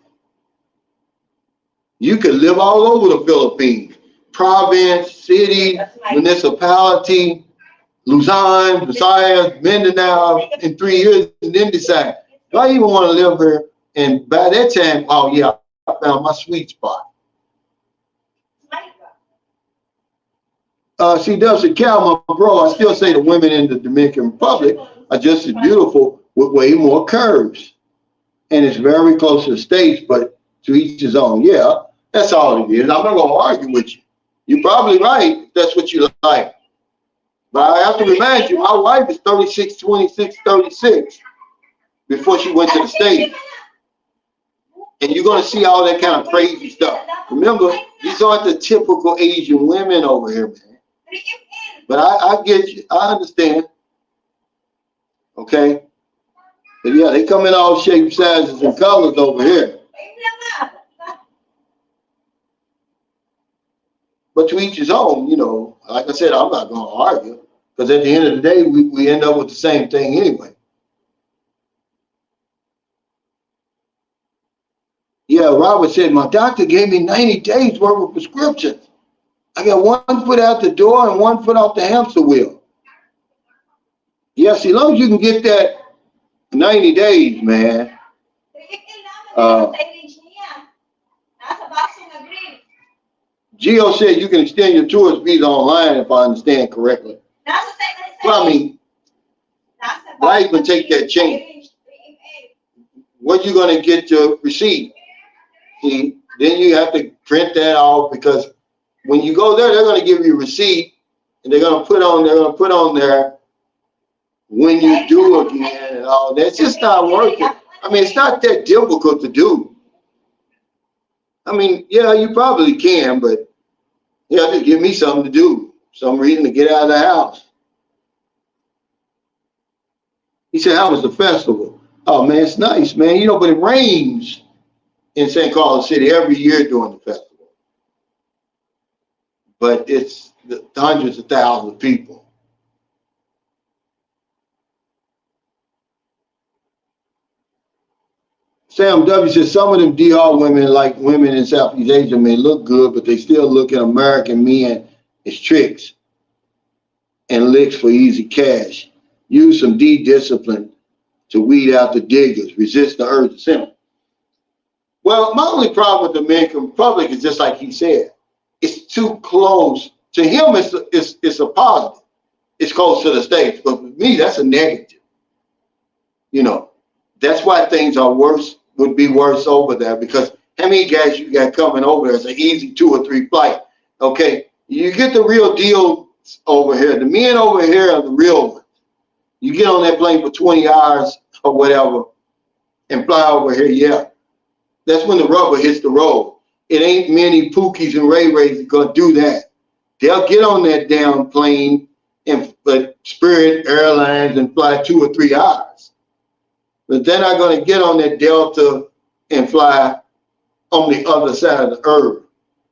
You can live all over the Philippines. Province, city, municipality, Luzon, Visayas, Mindanao in 3 years, and then decide, do I even want to live here? And by that time, oh yeah, I found my sweet spot. See, Dub said, Cal, my bro, I still say the women in the Dominican Republic are just as beautiful with way more curves. And it's very close to the States, but to each his own. Yeah, that's all it is. I'm not going to argue with you. You're probably right if that's what you like. But I have to remind you, my wife is 36, 26, 36 before she went to the States. And you're going to see all that kind of crazy stuff. Remember, these aren't the typical Asian women over here, man. But I get you. I understand. Okay? But yeah, they come in all shapes, sizes, and colors over here. But to each his own, you know. Like I said, I'm not going to argue. Because at the end of the day, we end up with the same thing anyway. Yeah, Robert said, my doctor gave me 90 days worth of prescriptions. I got 1 foot out the door and 1 foot off the hamster wheel. Yes, as long as you can get that 90 days, man. Gio said you can extend your tourist visa online, if I understand correctly. Well, I mean, why even take that chance? What you going to get your receipt? See, then you have to print that off, because when you go there, they're going to give you a receipt, and they're going to put on there when you do again and all that. It's just not working. I mean, it's not that difficult to do. I mean, yeah, you probably can, but you have to give me something to do, some reason to get out of the house. He said, how was the festival? Oh, man, it's nice, man. You know, but it rains in St. Carlos City every year during the festival. But it's hundreds of thousands of people. Sam W. says, some of them DR women, like women in Southeast Asia, may look good, but they still look at American men as tricks and licks for easy cash. Use some discipline to weed out the diggers. Resist the urge to sin. Well, my only problem with the Dominican Republic is just like he said. It's too close. To him, it's a positive. It's close to the States. But for me, that's a negative. You know, that's why things are worse, would be worse over there, because how many guys you got coming over there? It's an easy 2 or 3 flight. Okay, you get the real deal over here. The men over here are the real ones. You get on that plane for 20 hours or whatever and fly over here, yeah. That's when the rubber hits the road. It ain't many Pookies and Ray Rays that gonna do that. They'll get on that damn plane and Spirit Airlines and fly 2 or 3 hours. But they're not gonna get on that Delta and fly on the other side of the earth.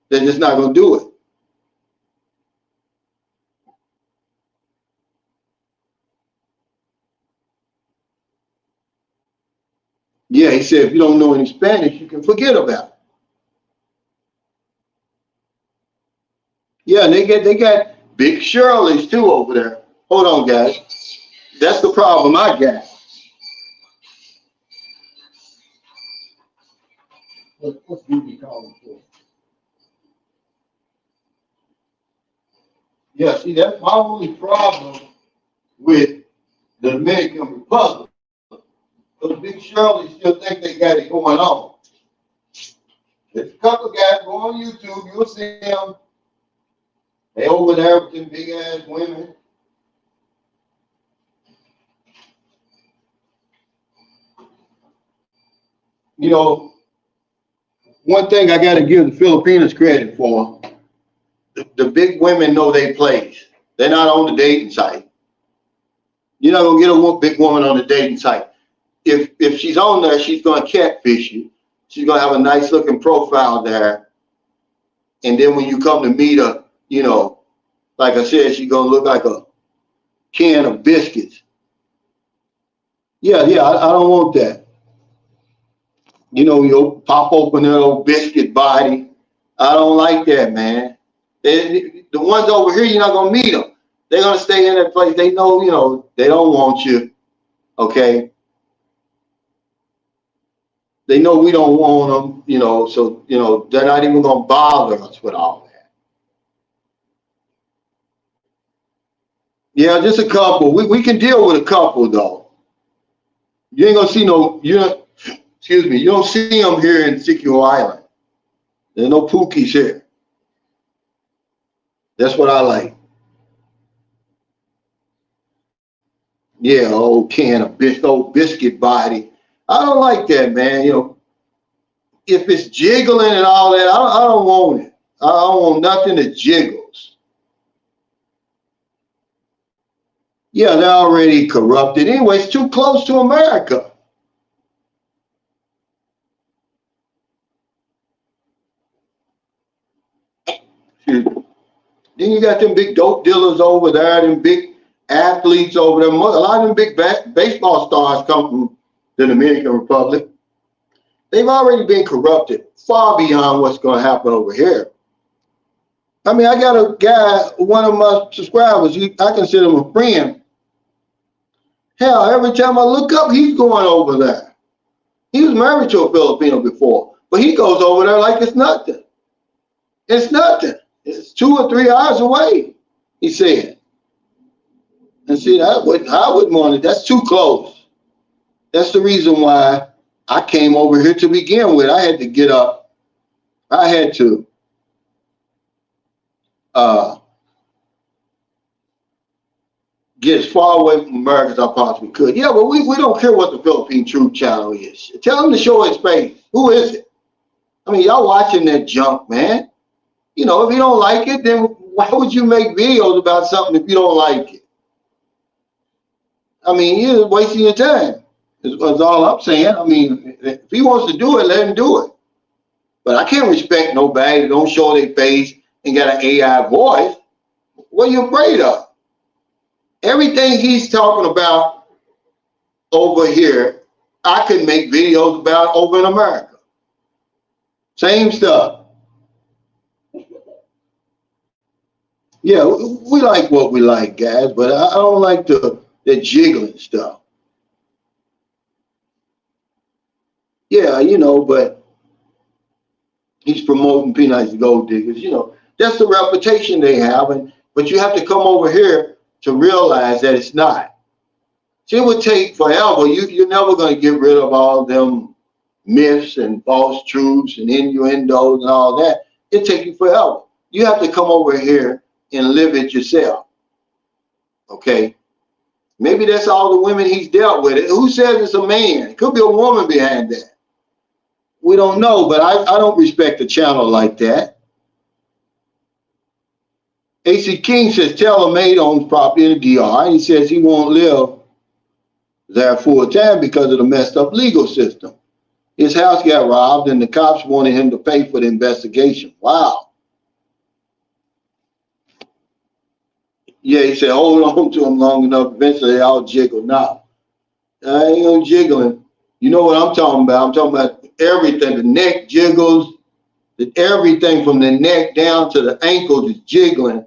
They're just not gonna do it. Yeah, he said if you don't know any Spanish, you can forget about it. Yeah, and they got big Shirley's too over there. Hold on, guys. That's the problem I got. What's Ruby calling for? Yeah, see, that's my only problem with the Dominican Republic. Those big Shirley still think they got it going on. There's a couple guys go on YouTube, you'll see them. They over there with them big ass women. You know, one thing I got to give the Filipinos credit for, the big women know their place. They're not on the dating site. You're not gonna get a big woman on the dating site. If she's on there, she's gonna catfish you. She's gonna have a nice looking profile there. And then when you come to meet her, you know, like I said, she's gonna look like a can of biscuits. Yeah, I don't want that. You know, you'll pop open that old biscuit body. I don't like that, man. The ones over here, you're not gonna meet them. They're gonna stay in that place. They know, you know, they don't want you. Okay. They know we don't want them, you know, so, you know, they're not even gonna bother us with all that. Yeah, just a couple. We can deal with a couple though. You ain't gonna see no, excuse me, you don't see them here in Sikio Island. There's no Pookies here. That's what I like. Yeah, old can of old biscuit body. I don't like that, man. You know, if it's jiggling and all that, I don't want it. I don't want nothing that jiggles. Yeah, they're already corrupted. Anyway, it's too close to America. Then you got them big dope dealers over there, them big athletes over there. A lot of them big baseball stars come from the Dominican Republic. They've already been corrupted far beyond what's going to happen over here. I mean, I got a guy, one of my subscribers, I consider him a friend. Hell, every time I look up, he's going over there. He was married to a Filipino before, but he goes over there like it's nothing. It's nothing. It's 2 or 3 hours away, he said. And see, I wouldn't want it. That's too close. That's the reason why I came over here to begin with. I had to get up. I had to get as far away from America as I possibly could. Yeah, but we don't care what the Philippine Truth Channel is. Tell them to show its face. Who is it? I mean, y'all watching that junk, man. You know, if you don't like it, then why would you make videos about something if you don't like it? I mean, you're wasting your time. That's all I'm saying. I mean, if he wants to do it, let him do it. But I can't respect nobody that don't show their face and got an AI voice. What are you afraid of? Everything he's talking about over here, I could make videos about over in America. Same stuff. Yeah, we like what we like, guys, but I don't like the jiggling stuff. Yeah, you know, but he's promoting Peanuts Gold Diggers. You know, that's the reputation they have, but you have to come over here to realize that it's not. See, it would take forever. You're never going to get rid of all them myths and false truths and innuendos and all that, it takes you forever. You have to come over here and live it yourself. Okay? Maybe that's all the women he's dealt with. Who says it's a man? It could be a woman behind that. We don't know, but I don't respect a channel like that. AC King says Taylor Made owns property in the DR, and he says he won't live there full time because of the messed up legal system. His house got robbed, and the cops wanted him to pay for the investigation. Wow. Yeah, he said, hold on to him long enough. Eventually, they all jiggle. Now, I ain't no jiggling. You know what I'm talking about? I'm talking about everything. The neck jiggles. Everything from the neck down to the ankles is jiggling.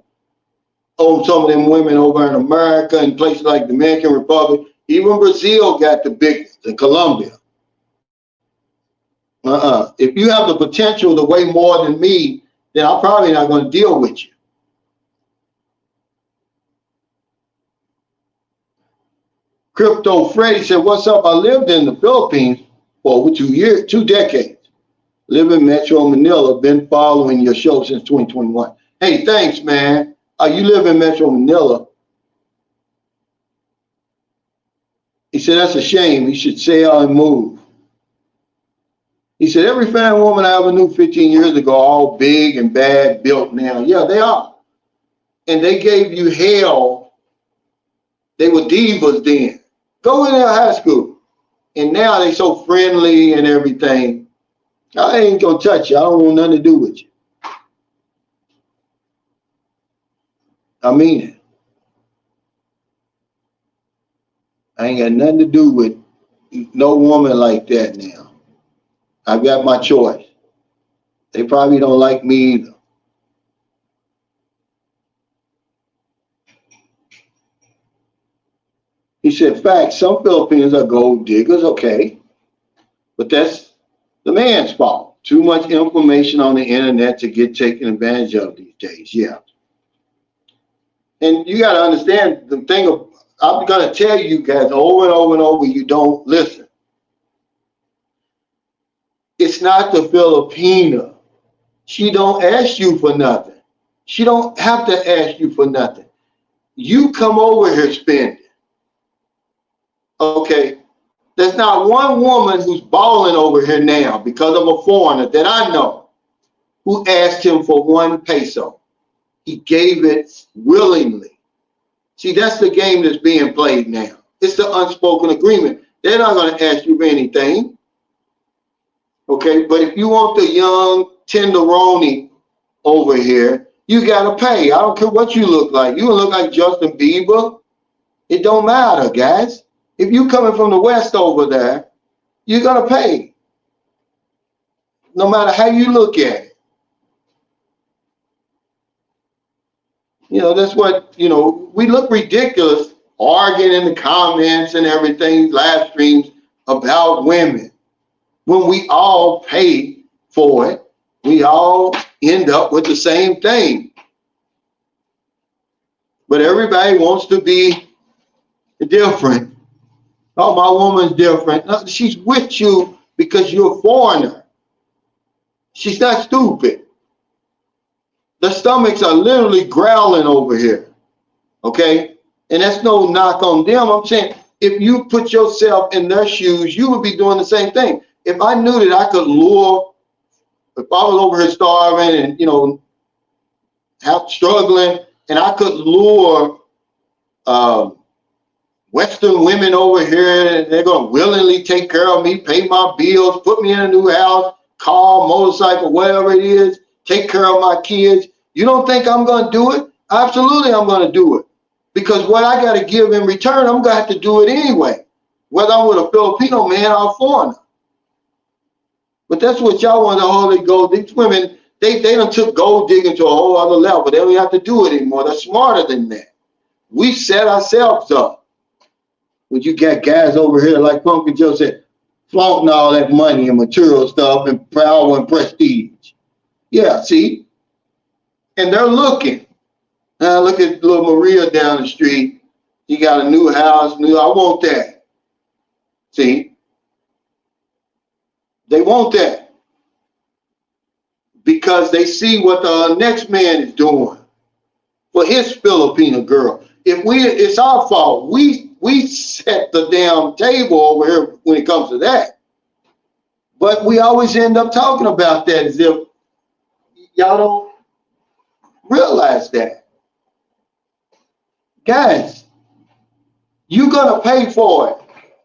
Oh, some of them women over in America and places like the Dominican Republic. Even Brazil got the biggest, and Colombia. If you have the potential to weigh more than me, then I'm probably not going to deal with you. Crypto Freddy said, what's up? I lived in the Philippines for over 2 decades. Live in Metro Manila. Been following your show since 2021. Hey, thanks, man. You live in Metro Manila. He said, that's a shame. You should sell and move. He said, every fine woman I ever knew 15 years ago, all big and bad, built now. Yeah, they are. And they gave you hell. They were divas then. Go in their high school. And now they so friendly and everything. I ain't going to touch you. I don't want nothing to do with you. I mean it. I ain't got nothing to do with no woman like that now. I got my choice. They probably don't like me either. He said, fact, some Filipinos are gold diggers, okay. But that's the man's fault. Too much information on the internet to get taken advantage of these days, yeah. And you got to understand the thing of, I'm going to tell you guys over and over and over, you don't listen. It's not the Filipina. She don't ask you for nothing. She don't have to ask you for nothing. You come over here spending. Okay. There's not one woman who's balling over here now because of a foreigner that I know who asked him for 1 peso. He gave it willingly. See, that's the game that's being played now. It's the unspoken agreement. They're not going to ask you for anything. Okay, but if you want the young tenderoni over here, you got to pay. I don't care what you look like. You look like Justin Bieber. It don't matter, guys. If you coming from the West over there, you're going to pay. No matter how you look at it. You know, that's what, you know, we look ridiculous arguing in the comments and everything, live streams about women. When we all pay for it, we all end up with the same thing. But everybody wants to be different. Oh, my woman's different. No, she's with you because you're a foreigner. She's not stupid. The stomachs are literally growling over here. Okay? And that's no knock on them. I'm saying if you put yourself in their shoes, you would be doing the same thing. If I knew that I could lure, if I was over here starving and, you know, struggling, and I could lure Western women over here, and they're going to willingly take care of me, pay my bills, put me in a new house, car, motorcycle, whatever it is, take care of my kids. You don't think I'm going to do it? Absolutely, I'm going to do it. Because what I got to give in return, I'm going to have to do it anyway, whether I'm with a Filipino man or a foreigner. But that's what y'all want to hold it gold. These women, they done took gold digging to a whole other level. They don't have to do it anymore. They're smarter than that. We set ourselves up. When you got guys over here like Funky Joe said, flaunting all that money and material stuff and power and prestige. Yeah, see? And they're looking. Now look at little Maria down the street. She got a new house. I want that. See? They want that because they see what the next man is doing for his Filipino girl. It's our fault. We set the damn table over here when it comes to that. But we always end up talking about that as if y'all don't realize that. Guys, you're going to pay for it.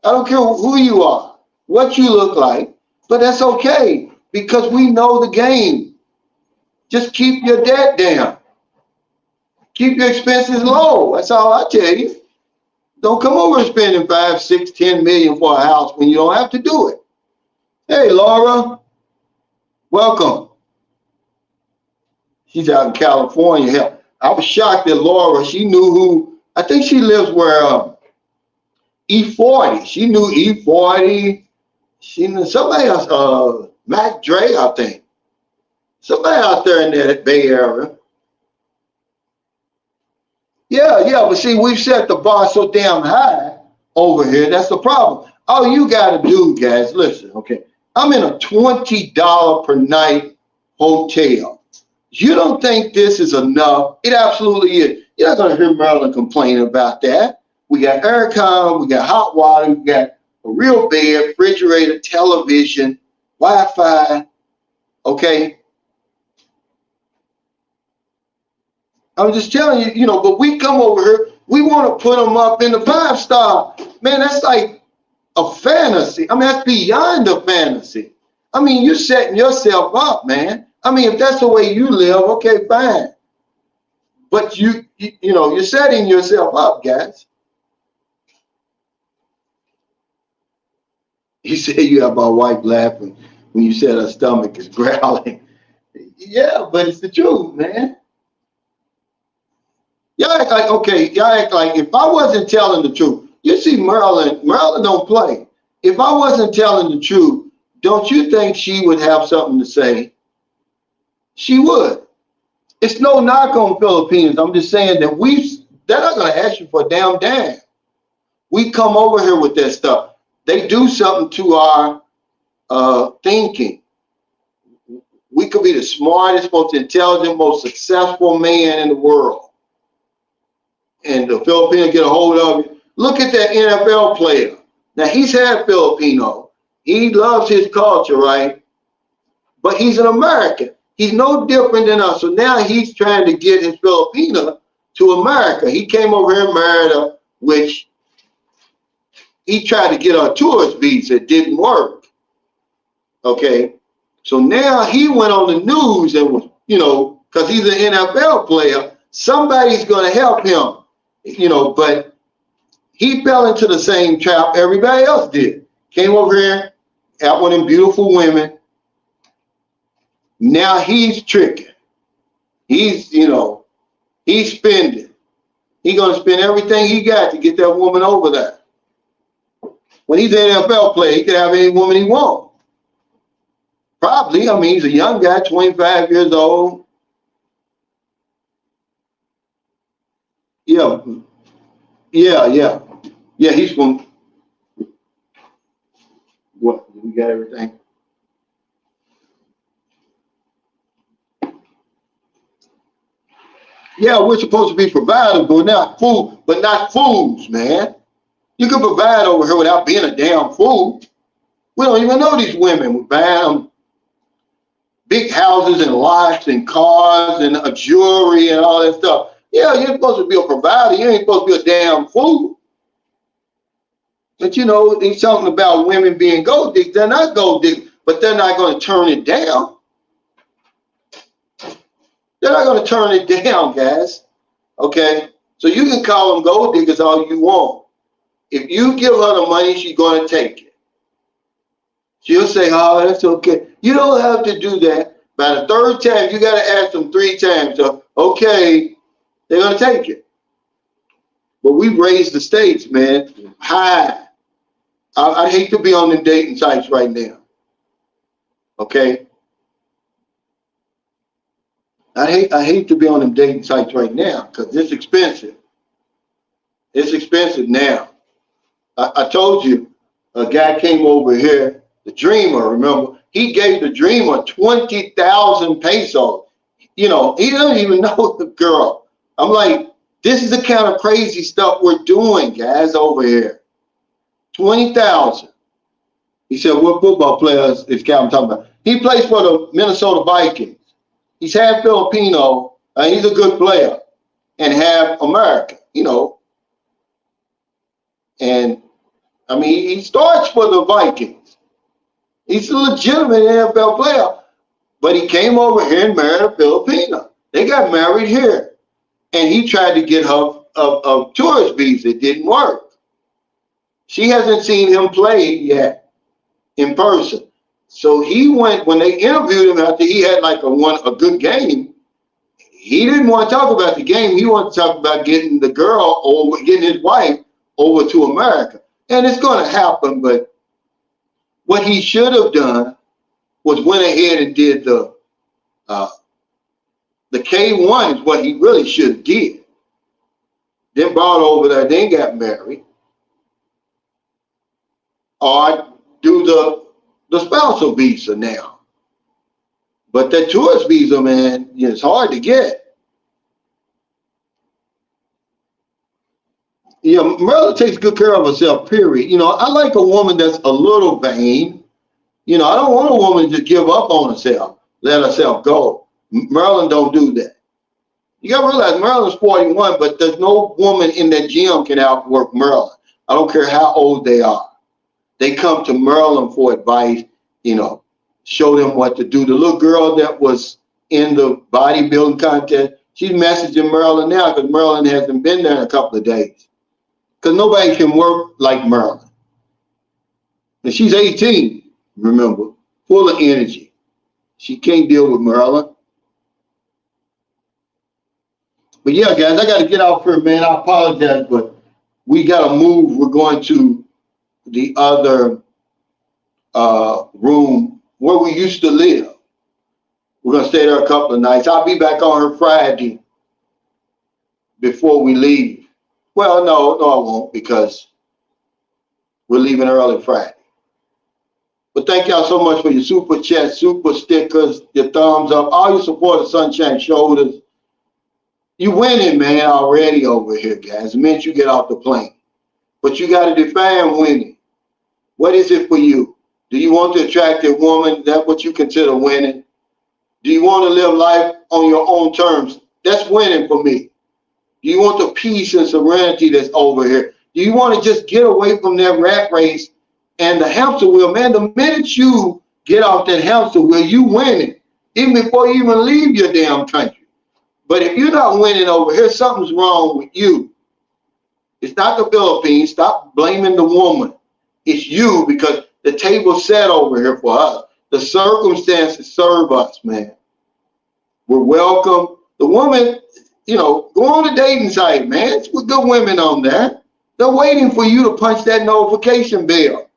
I don't care who you are, what you look like, but that's okay because we know the game. Just keep your debt down. Keep your expenses low. That's all I tell you. Don't come over and spending 5, 6, 10 million for a house when you don't have to do it. Hey, Laura, welcome. She's out in California. Hell, I was shocked that Laura, she knew who, I think she lives where E40. She knew E40. She knew somebody else, Mac Dre, I think. Somebody out there in that Bay Area. Yeah, but see, we've set the bar so damn high over here. That's the problem. All you got to do, guys, listen, okay. I'm in a $20 per night hotel. You don't think this is enough? It absolutely is. You're not going to hear Maryland complaining about that. We got aircon, we got hot water, we got a real bed, refrigerator, television, Wi-Fi, okay? I'm just telling you, but we come over here, we want to put them up in the 5-star. Man, that's like a fantasy. I mean, that's beyond a fantasy. I mean, you're setting yourself up, man. I mean, if that's the way you live, okay, fine. But you're setting yourself up, guys. You say you have my wife laughing when you said her stomach is growling. Yeah, but it's the truth, man. Y'all act like if I wasn't telling the truth, you see Maryland don't play. If I wasn't telling the truth, don't you think she would have something to say? She would. It's no knock on Filipinos. I'm just saying that they're not going to ask you for a damn. We come over here with that stuff. They do something to our thinking. We could be the smartest, most intelligent, most successful man in the world. And the Filipino get a hold of it. Look at that NFL player. Now, he's had Filipino. He loves his culture, right? But he's an American. He's no different than us. So now he's trying to get his Filipino to America. He came over here and married her, which he tried to get a tourist visa. It didn't work. Okay? So now he went on the news and was, because he's an NFL player, somebody's going to help him. But he fell into the same trap everybody else did. Came over here, got one of them beautiful women. Now he's tricking. He's spending. He's going to spend everything he got to get that woman over there. When he's an NFL player, he can have any woman he wants. Probably. I mean, he's a young guy, 25 years old. Yeah, he's from, what, we got everything? Yeah, we're supposed to be providers, but not fools, man. You can provide over here without being a damn fool. We don't even know these women. We're buying them big houses and lots and cars and jewelry and all that stuff. Yeah, you're supposed to be a provider. You ain't supposed to be a damn fool. But there's something about women being gold diggers. They're not gold diggers, but they're not going to turn it down. They're not going to turn it down, guys. Okay? So you can call them gold diggers all you want. If you give her the money, she's going to take it. She'll say, oh, that's okay. You don't have to do that. By the third time, you got to ask them 3 times. So, okay. They're going to take it. But we raised the stakes, man, high. I hate to be on the dating sites right now. Okay? I hate to be on them dating sites right now because it's expensive. It's expensive now. I told you, a guy came over here the dreamer, remember? He gave the dreamer 20,000 pesos. You know, he doesn't even know the girl. I'm like, this is the kind of crazy stuff we're doing, guys, over here. 20,000. He said, what football players is Calvin talking about? He plays for the Minnesota Vikings. He's half Filipino, and he's a good player, and half American, you know. And, I mean, he starts for the Vikings. He's a legitimate NFL player, but he came over here and married a Filipina. They got married here, and he tried to get her a tourist visa. It didn't work. She hasn't seen him play yet in person. So he went, when they interviewed him after he had like a good game, he didn't want to talk about the game. He wanted to talk about getting the girl over, getting his wife over to America. And it's going to happen, but what he should have done was went ahead and did the K1 is what he really should have did. Then brought over there, then got married. Or do the spousal visa now. But that tourist visa, man, it's hard to get. Yeah, Merla takes good care of herself, period. You know, I like a woman that's a little vain. You know, I don't want a woman to just give up on herself, let herself go. Marilyn don't do that. You got to realize Marilyn's 41, but there's no woman in that gym can outwork Marilyn. I don't care how old they are. They come to Marilyn for advice, you know, show them what to do. The little girl that was in the bodybuilding contest, she's messaging Marilyn now because Marilyn hasn't been there in a couple of days. Because nobody can work like Marilyn. And she's 18, remember, full of energy. She can't deal with Marilyn. But yeah, guys, I got to get off here, man. I apologize, but we got to move. We're going to the other room where we used to live. We're going to stay there a couple of nights. I'll be back on her Friday before we leave. Well, no, I won't, because we're leaving early Friday. But thank y'all so much for your super chats, super stickers, your thumbs up, all your support of Sunshine Shoulders. You winning, man, already over here, guys. The minute you get off the plane. But you got to define winning. What is it for you? Do you want the attractive woman? Is that what you consider winning? Do you want to live life on your own terms? That's winning for me. Do you want the peace and serenity that's over here? Do you want to just get away from that rat race and the hamster wheel? Man, the minute you get off that hamster wheel, you winning, even before you even leave your damn country. But if you're not winning over here, something's wrong with you. It's not the Philippines. Stop blaming the woman. It's you, because the table's set over here for us. The circumstances serve us, man. We're welcome. The woman, you know, go on the dating site, man. It's with good women on there. They're waiting for you to punch that notification bell.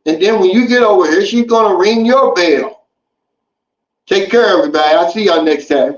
And then when you get over here, she's going to ring your bell. Take care, everybody. I'll see y'all next time.